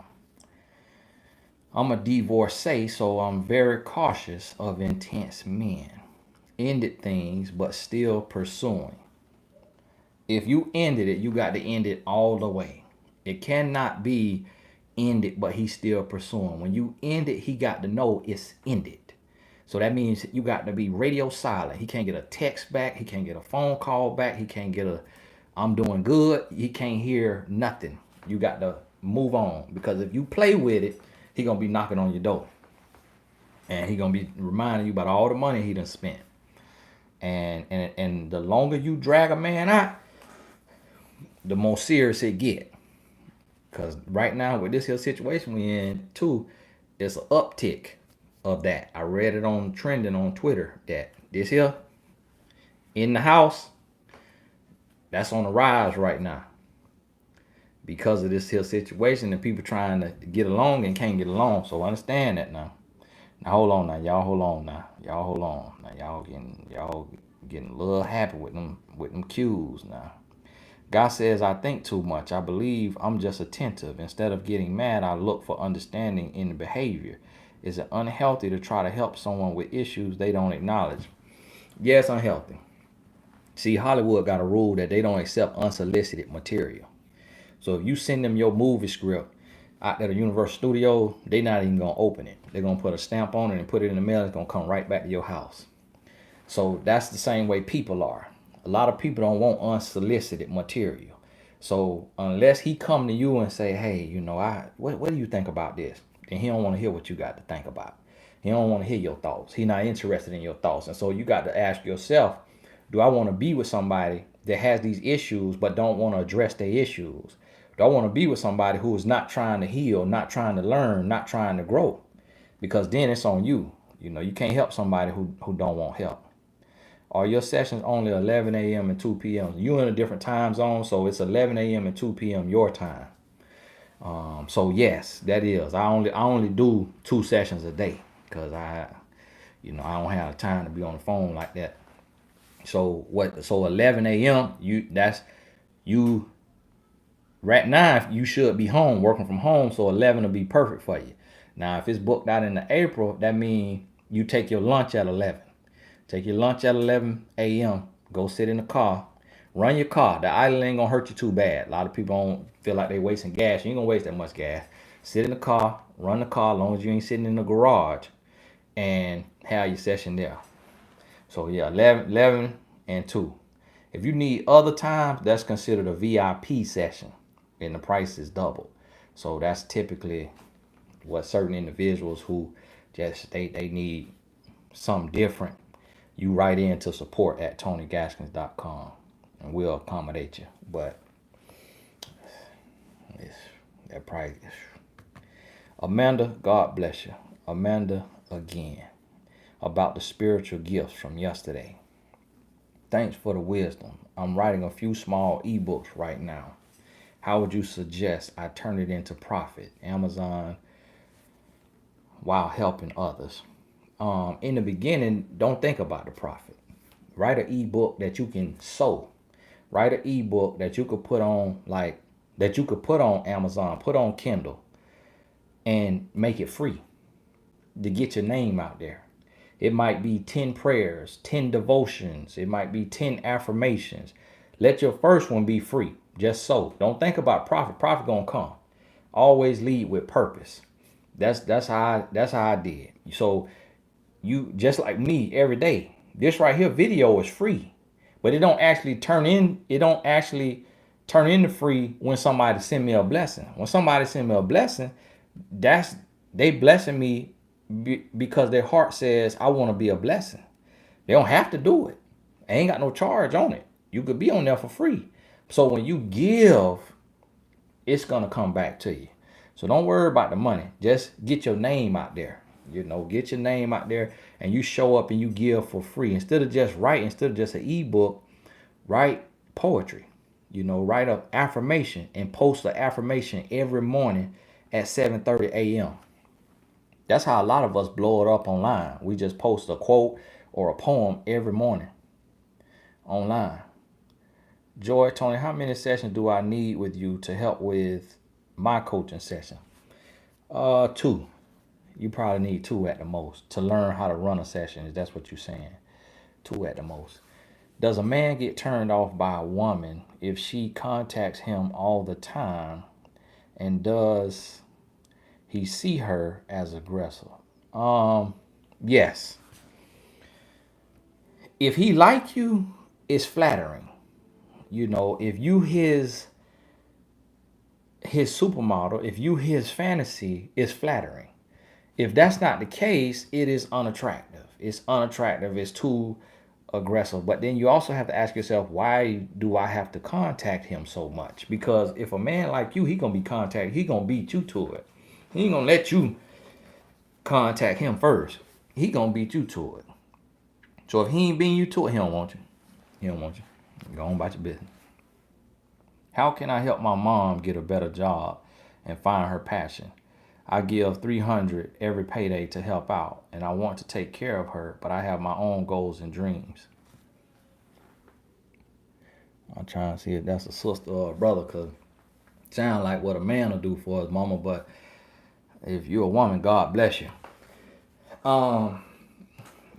I'm a divorcee, so I'm very cautious of intense men. Ended things, but still pursuing. If you ended it, you got to end it all the way. It cannot be ended, but he's still pursuing. When you end it, he got to know it's ended. So that means you got to be radio silent. He can't get a text back. He can't get a phone call back. He can't get a, I'm doing good. He can't hear nothing. You got to move on, because if you play with it, he gonna be knocking on your door, and he gonna be reminding you about all the money he done spent. And the longer you drag a man out, the more serious it get. Cause right now with this here situation we in too, it's an uptick of that. I read it on trending on Twitter that this here in the house, that's on the rise right now. Because of this here situation and people trying to get along and can't get along. So understand that now. Now hold on now, y'all hold on now. Y'all hold on. Now y'all getting a little happy with them cues now. God says I think too much. I believe I'm just attentive. Instead of getting mad, I look for understanding in the behavior. Is it unhealthy to try to help someone with issues they don't acknowledge? Yes, unhealthy. See, Hollywood got a rule that they don't accept unsolicited material. So if you send them your movie script out at a Universal Studio, they're not even gonna open it. They're gonna put a stamp on it and put it in the mail. It's gonna come right back to your house. So that's the same way people are. A lot of people don't want unsolicited material. So unless he come to you and say, hey, you know, what do you think about this? Then he don't want to hear what you got to think about. He don't want to hear your thoughts. He's not interested in your thoughts. And so you got to ask yourself, do I want to be with somebody that has these issues but don't want to address their issues? Do I want to be with somebody who is not trying to heal, not trying to learn, not trying to grow? Because then it's on you. You know, you can't help somebody who don't want help. Are your sessions only 11 a.m. and 2 p.m.? You're in a different time zone, so it's 11 a.m. and 2 p.m. your time. So yes, that is. I only do 2 sessions a day because I don't have time to be on the phone like that. So 11 a.m. you right now you should be home working from home, so 11 will be perfect for you. Now if it's booked out in the April, that means you take your lunch at 11. Take your lunch at 11 a.m. Go sit in the car. Run your car. The idle ain't gonna hurt you too bad. A lot of people don't feel like they wasting gas. You ain't gonna waste that much gas. Sit in the car, run the car, as long as you ain't sitting in the garage, and have your session there. So yeah, 11 and 2. If you need other times, that's considered a VIP session, and the price is double. So that's typically what certain individuals who just they need something different, you write in to support at TonyGaskins.com and we'll accommodate you. But that price. Amanda, God bless you. Amanda again about the spiritual gifts from yesterday. Thanks for the wisdom. I'm writing a few small ebooks right now. How would you suggest I turn it into profit? Amazon while helping others. In the beginning, don't think about the profit. Write an ebook that you can sow. Write an ebook that you could put on Amazon, put on Kindle, and make it free to get your name out there. It might be 10 prayers, 10 devotions. It might be 10 affirmations. Let your first one be free. Just sow. Don't think about profit. Profit gonna come. Always lead with purpose. That's how I did. So you just like me every day. This right here video is free, but it don't actually turn into free when somebody send me a blessing. When somebody send me a blessing, they blessing me because their heart says I want to be a blessing. They don't have to do it. I ain't got no charge on it. You could be on there for free. So when you give, it's going to come back to you. So don't worry about the money. Just get your name out there. Get your name out there, and you show up and you give for free. Instead of just writing, instead of just an ebook, write poetry. Write an affirmation and post an affirmation every morning at 7:30 a.m. That's how a lot of us blow it up online. We just post a quote or a poem every morning online. Joy, Tony, how many sessions do I need with you to help with my coaching session? 2. You probably need 2 at the most to learn how to run a session, if that's what you're saying. 2 at the most. Does a man get turned off by a woman if she contacts him all the time? And does he see her as aggressive? Yes. If he like you, it's flattering. If you his supermodel, if you his fantasy, it's flattering. If that's not the case, it is unattractive. It's unattractive. It's too aggressive. But then you also have to ask yourself, why do I have to contact him so much? Because if a man like you, he gonna be contacted, he gonna beat you to it. He ain't gonna let you contact him first. He gonna beat you to it. So if he ain't beating you to it, he don't want you. He don't want you. Go on about your business. How can I help my mom get a better job and find her passion? I give $300 every payday to help out, and I want to take care of her, but I have my own goals and dreams. I'm trying to see if that's a sister or a brother, because it sounds like what a man will do for his mama, but if you're a woman, God bless you.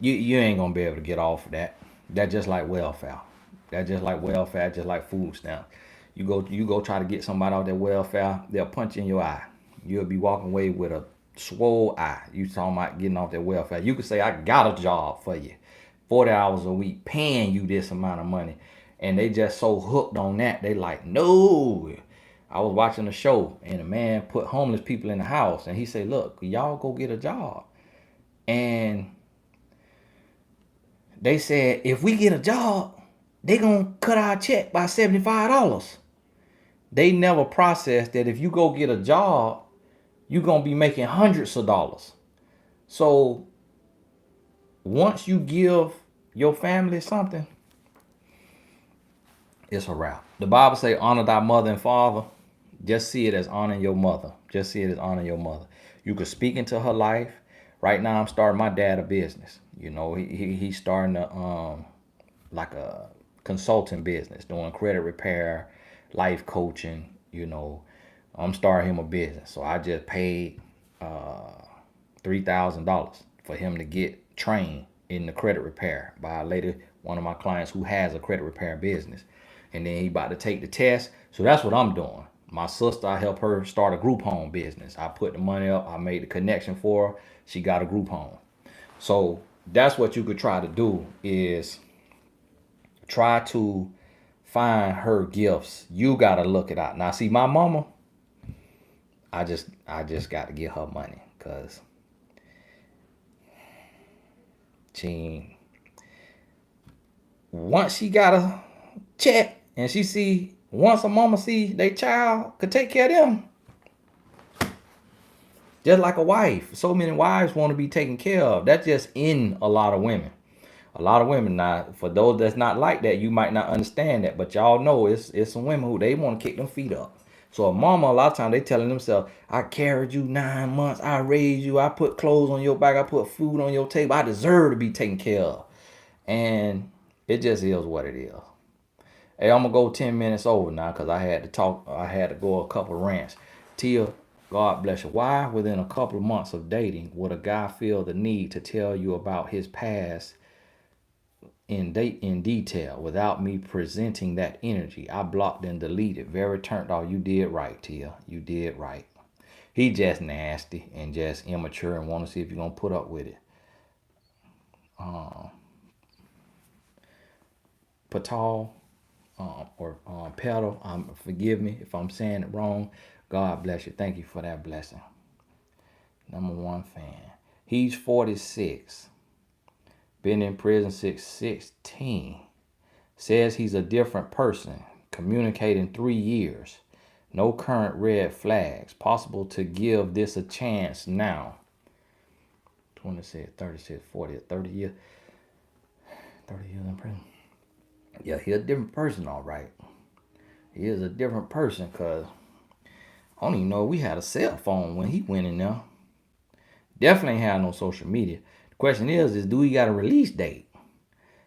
You ain't gonna be able to get off of that. That's just like welfare. That's just like welfare, just like food stamps. You go try to get somebody out there welfare, they'll punch you in your eye. You'll be walking away with a swole eye. You talking about getting off that welfare. You could say, I got a job for you, 40 hours a week, paying you this amount of money. And they just so hooked on that, they like, no. I was watching a show, and a man put homeless people in the house, and he said, look, y'all go get a job. And they said, if we get a job, they gonna cut our check by $75. They never processed that if you go get a job, you're gonna be making hundreds of dollars. So once you give your family something, it's a wrap. The Bible say, honor thy mother and father. Just see it as honoring your mother. Just see it as honoring your mother. You could speak into her life. Right now, I'm starting my dad a business. He's starting like a consulting business, doing credit repair, life coaching. I'm starting him a business. So I just paid $3,000 for him to get trained in the credit repair by a lady, one of my clients who has a credit repair business. And then he about to take the test. So that's what I'm doing. My sister, I help her start a group home business. I put the money up. I made the connection for her. She got a group home. So that's what you could try to do, is try to find her gifts. You got to look it out. Now, see, my mama, I just got to give her money, because once she got a check and she see, once a mama see they child could take care of them, just like a wife. So many wives want to be taken care of. That's just in a lot of women. A lot of women. Now, for those that's not like that, you might not understand that, but y'all know it's some women who they want to kick them feet up. So a mama, a lot of times they telling themselves, I carried you 9 months, I raised you, I put clothes on your back, I put food on your table, I deserve to be taken care of. And it just is what it is. Hey, I'm gonna go 10 minutes over now, because I had to go a couple rants. Tia, God bless you. Why, within a couple of months of dating, would a guy feel the need to tell you about his past in detail without me presenting that energy? I blocked and deleted. Very turned off. You did right, Tia. You did right. He just nasty and just immature and want to see if you're gonna put up with it. Patal or Pedal, forgive me if I'm saying it wrong. God bless you. Thank you for that blessing. Number 1 fan. He's 46. Been in prison since 16. Says he's a different person. Communicating 3 years. No current red flags. Possible to give this a chance now. 20 said, 30 said, 40, 30 years. 30 years in prison. Yeah, he a different person, all right. He is a different person, because I don't even know we had a cell phone when he went in there. Definitely ain't had no social media. The question is do he got a release date?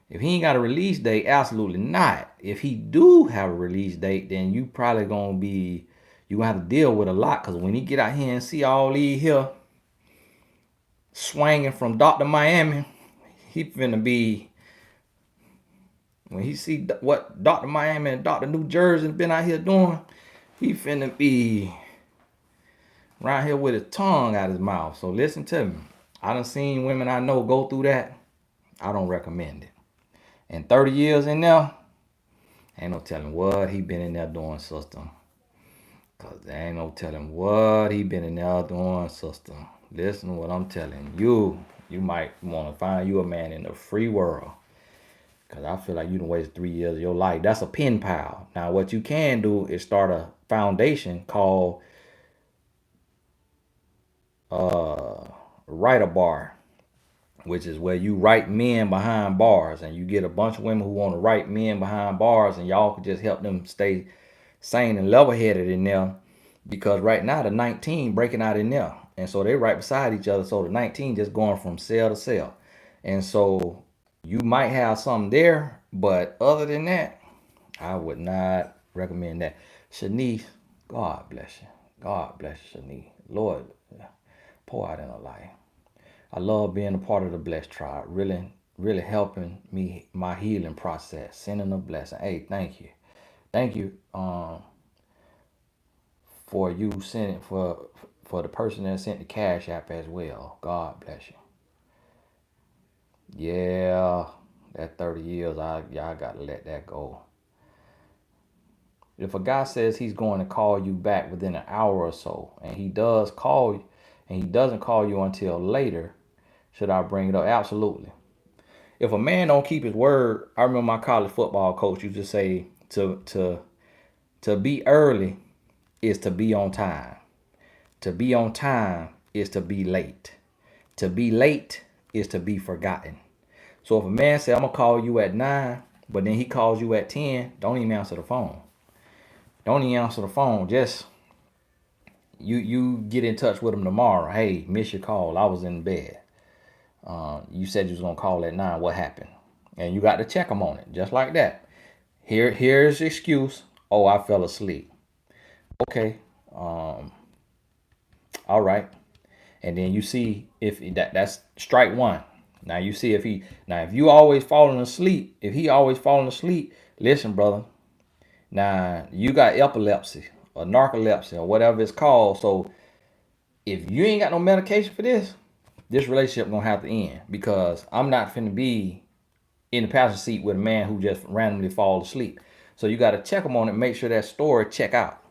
If he ain't got a release date, absolutely not. If he do have a release date, then you probably gonna have to deal with a lot, because when he get out here and see all these here swinging from Dr. Miami, he finna be, when he see what Dr. Miami and Dr. New Jersey been out here doing, he finna be around here with his tongue out his mouth. So listen to me. I done seen women I know go through that. I don't recommend it. And 30 years in there, ain't no telling what he been in there doing, sister. Because there ain't no telling what he been in there doing, sister. Listen to what I'm telling you. You might want to find you a man in the free world. Because I feel like you done wasted 3 years of your life. That's a pen pal. Now, what you can do is start a foundation called Write a Bar, which is where you write men behind bars, and you get a bunch of women who want to write men behind bars, and y'all could just help them stay sane and level-headed in there, because right now the 19 breaking out in there, and so they right beside each other, so the 19 just going from cell to cell, and so you might have something there, but other than that, I would not recommend that. Shanice, God bless you. God bless you, Shanice. Lord, pour out in her life. I love being a part of the Blessed Tribe. Really, really helping me, my healing process. Sending a blessing. Hey, thank you. Thank you for you sending, for the person that sent the Cash App as well. God bless you. Yeah, that 30 years, y'all got to let that go. If a guy says he's going to call you back within an hour or so, and he does call you, and he doesn't call you until later, should I bring it up? Absolutely. If a man don't keep his word, I remember my college football coach used to say to be early is to be on time. To be on time is to be late. To be late is to be forgotten. So if a man say I'm gonna call you at 9, but then he calls you at 10, don't even answer the phone. Don't even answer the phone. Just you get in touch with him tomorrow. Hey, miss your call. I was in bed. You said you was gonna call at 9. What happened? And you got to check him on it, just like that. Here's the excuse. Oh, I fell asleep. Okay. All right. And then you see if that's strike one. Now you see if you always falling asleep, if he always falling asleep, listen, brother. Now you got epilepsy or narcolepsy or whatever it's called. So if you ain't got no medication for this relationship gonna have to end, because I'm not finna be in the passenger seat with a man who just randomly falls asleep. So you got to check him on it, make sure that story check out,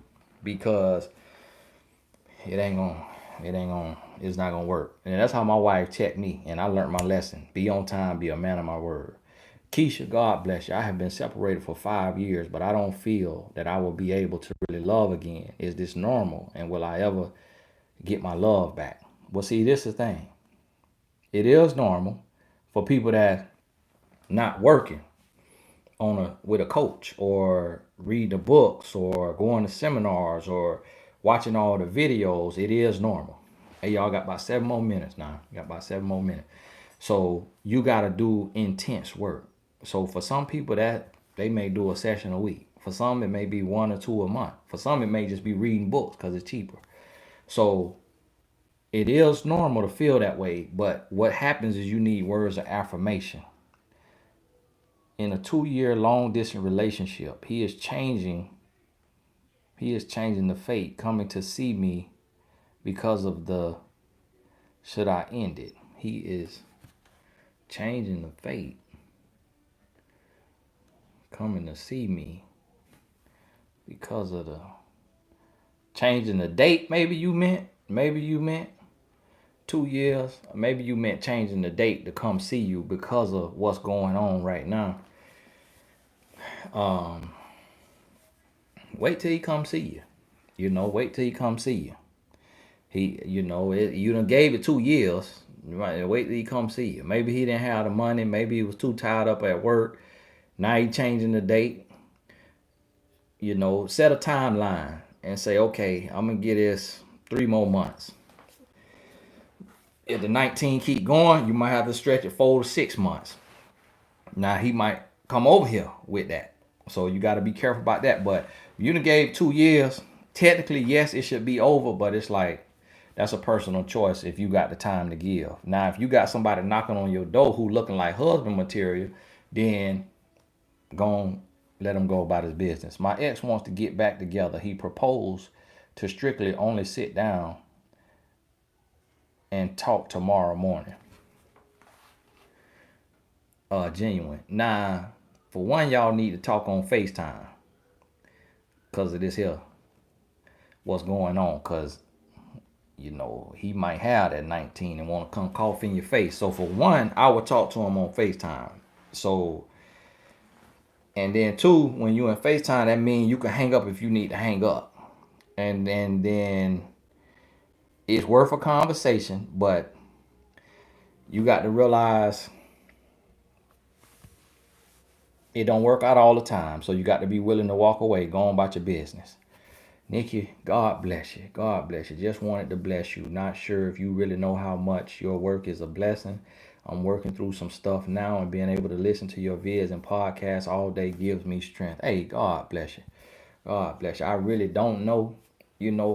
because it's not gonna work. And that's how my wife checked me, and I learned my lesson. Be on time, be a man of my word. Keisha, God bless you. I have been separated for 5 years, but I don't feel that I will be able to really love again. Is this normal? And will I ever get my love back? Well, see, this is the thing. It is normal for people that not working with a coach, or read the books, or going to seminars, or watching all the videos. It is normal. Hey, y'all got about 7 more minutes now. You got about 7 more minutes. So you got to do intense work. So for some people that they may do a session a week. For some, it may be 1 or 2 a month. For some, it may just be reading books because it's cheaper. So it is normal to feel that way. But what happens is you need words of affirmation. In a 2-year long distance relationship, he is changing the fate, coming to see me because of the should I end it. He is changing the fate, coming to see me because of the changing the date. Maybe you meant 2 years. Maybe you meant changing the date to come see you because of what's going on right now. Wait till he come see you. Wait till he come see you. You done gave it 2 years. Right, wait till he come see you. Maybe he didn't have the money. Maybe he was too tied up at work. Now he changing the date. Set a timeline and say, okay, I'm gonna get this 3 more months. If the 19 keep going, you might have to stretch it 4 to 6 months. Now he might come over here with that. So you got to be careful about that. But you done gave 2 years. Technically, yes, it should be over, but it's like that's a personal choice if you got the time to give. Now, if you got somebody knocking on your door who looking like husband material, then go let him go about his business. My ex wants to get back together. He proposed to strictly only sit down and talk tomorrow morning. Genuine. Now, for one, y'all need to talk on FaceTime because of this here. What's going on? Because he might have that 19 and want to come cough in your face. So for one, I would talk to him on FaceTime. So, and then two, when you in FaceTime, that means you can hang up if you need to hang up. And then it's worth a conversation, but you got to realize it don't work out all the time. So you got to be willing to walk away, go on about your business. Nikki, God bless you. God bless you. Just wanted to bless you. Not sure if you really know how much your work is a blessing. I'm working through some stuff now, and being able to listen to your vids and podcasts all day gives me strength. Hey, God bless you. God bless you. I really don't know,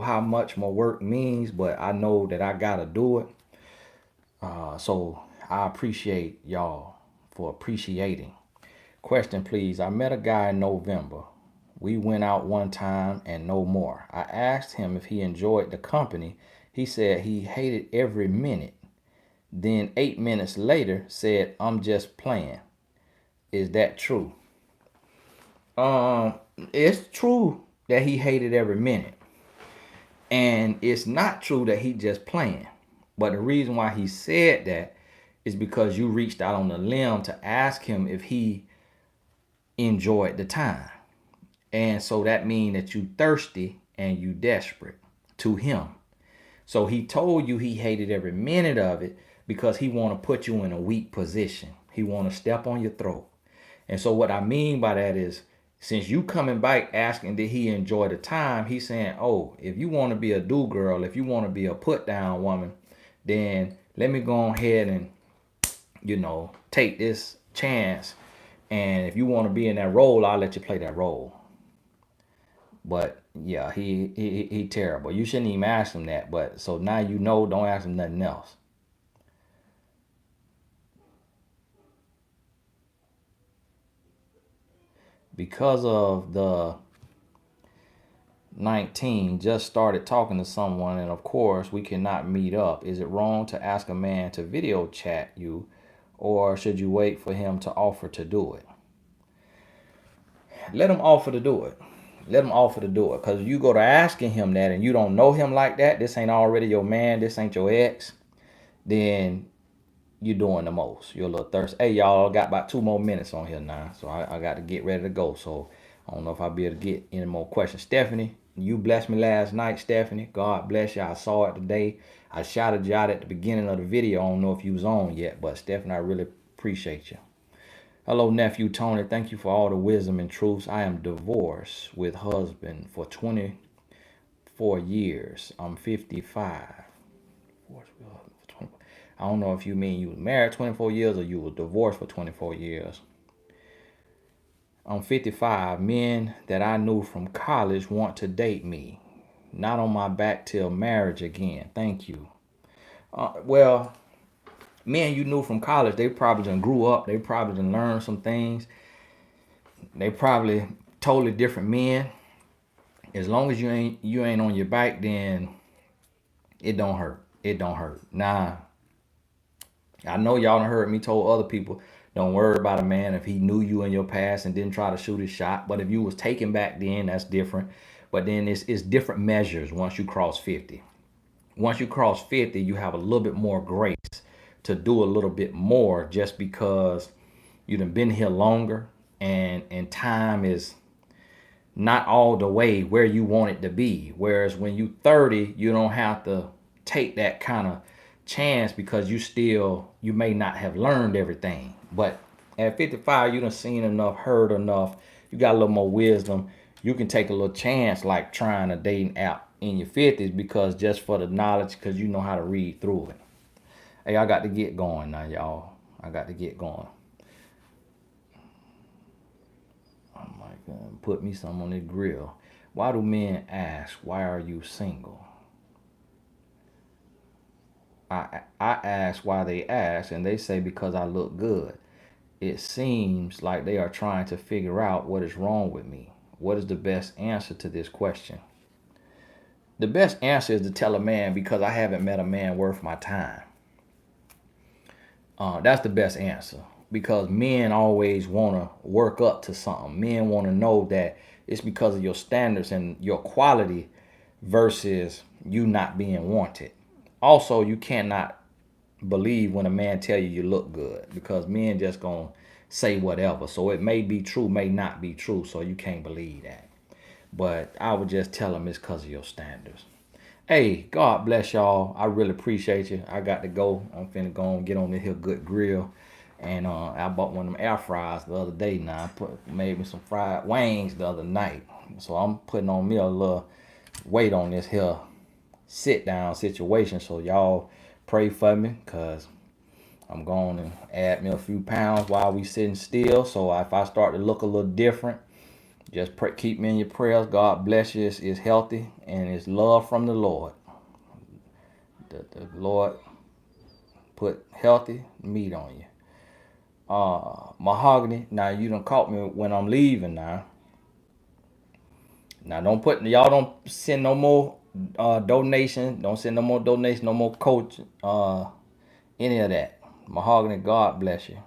how much my work means, but I know that I got to do it. So I appreciate y'all for appreciating. Question, please. I met a guy in November. We went out one time and no more. I asked him if he enjoyed the company. He said he hated every minute. Then 8 minutes later said, I'm just playing. Is that true? It's true that he hated every minute. And it's not true that he just playing. But the reason why he said that is because you reached out on the limb to ask him if he enjoyed the time. And so that means that you thirsty and you desperate to him. So he told you he hated every minute of it because he want to put you in a weak position. He want to step on your throat. And so what I mean by that is, since you coming back asking did he enjoy the time, he's saying, oh, if you want to be a do girl, if you want to be a put down woman, then let me go ahead and, take this chance. And if you want to be in that role, I'll let you play that role. But yeah, he terrible. You shouldn't even ask him that. But so now don't ask him nothing else. Because of the 19, just started talking to someone, and of course we cannot meet up. Is it wrong to ask a man to video chat you, or should you wait for him to offer to do it? Let him offer to do it. Let him offer to do it. Because you go to asking him that and you don't know him like that, this ain't already your man, this ain't your ex, then you're doing the most. You're a little thirsty. Hey, y'all, got about 2 more minutes on here now. So I got to get ready to go. So I don't know if I'll be able to get any more questions. Stephanie, you blessed me last night, Stephanie. God bless you. I saw it today. I shouted you out at the beginning of the video. I don't know if you was on yet, but Stephanie, I really appreciate you. Hello, nephew Tony. Thank you for all the wisdom and truths. I am divorced with husband for 24 years. I'm 55. I don't know if you mean you was married 24 years or you was divorced for 24 years. I'm 55. Men that I knew from college want to date me. Not on my back till marriage again. Thank you. Well, men you knew from college, they probably done grew up. They probably done learned some things. They probably totally different men. As long as you ain't on your back, then it don't hurt. It don't hurt. Nah, I know y'all done heard me told other people, don't worry about a man if he knew you in your past and didn't try to shoot his shot. But if you was taken back then, that's different. But then it's different measures once you cross 50. Once you cross 50, you have a little bit more grace to do a little bit more just because you done been here longer and time is not all the way where you want it to be. Whereas when you 30, you don't have to take that kind of chance because you may not have learned everything. But at 55, you done seen enough, heard enough, you got a little more wisdom. You can take a little chance like trying a dating app in your 50s because just for the knowledge, because you know how to read through it. Hey, I got to get going now, y'all. I got to get going. I'm like, put me some on the grill. Why do men ask, why are you single? I ask why they ask, and they say because I look good. It seems like they are trying to figure out what is wrong with me. What is the best answer to this question? The best answer is to tell a man because I haven't met a man worth my time. That's the best answer because men always want to work up to something. Men want to know that it's because of your standards and your quality versus you not being wanted. Also, you cannot believe when a man tell you look good because men just gonna say whatever. So it may be true, may not be true. So you can't believe that. But I would just tell them it's because of your standards. Hey, God bless y'all. I really appreciate you. I got to go. I'm finna go and get on this here good grill. And I bought one of them air fryers the other day now. Made me some fried wings the other night. So I'm putting on me a little weight on this here sit down situation. So y'all pray for me because I'm going to add me a few pounds while we sitting still. So if I start to look a little different, just pray, keep me in your prayers. God bless you. It's healthy and it's love from the Lord. The Lord put healthy meat on you. Mahogany. Now you done caught me when I'm leaving now. Now y'all don't send no more donation. Don't send no more donation, no more coach, any of that. Mahogany, God bless you.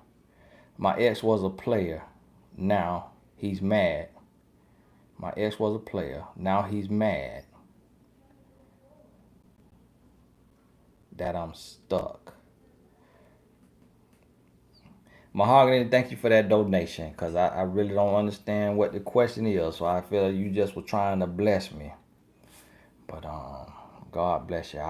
My ex was a player. Now he's mad. My ex was a player. Now he's mad that I'm stuck. Mahogany, thank you for that donation because I really don't understand what the question is. So I feel you just were trying to bless me. But God bless you.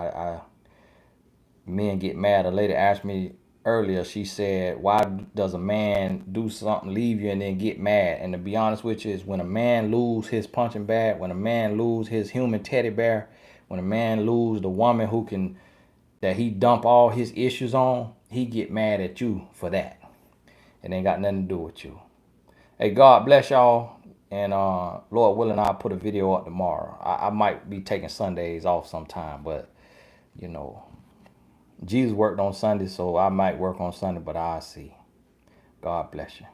Men get mad. A lady asked me earlier, she said, why does a man do something, leave you, and then get mad? And to be honest with you, is when a man lose his punching bag, when a man lose his human teddy bear, when a man lose the woman that he dump all his issues on, he get mad at you for that. It ain't got nothing to do with you. Hey, God bless y'all. And Lord willing, I'll put a video up tomorrow. I might be taking Sundays off sometime, but you know, Jesus worked on Sunday, so I might work on Sunday, but I'll see. God bless you.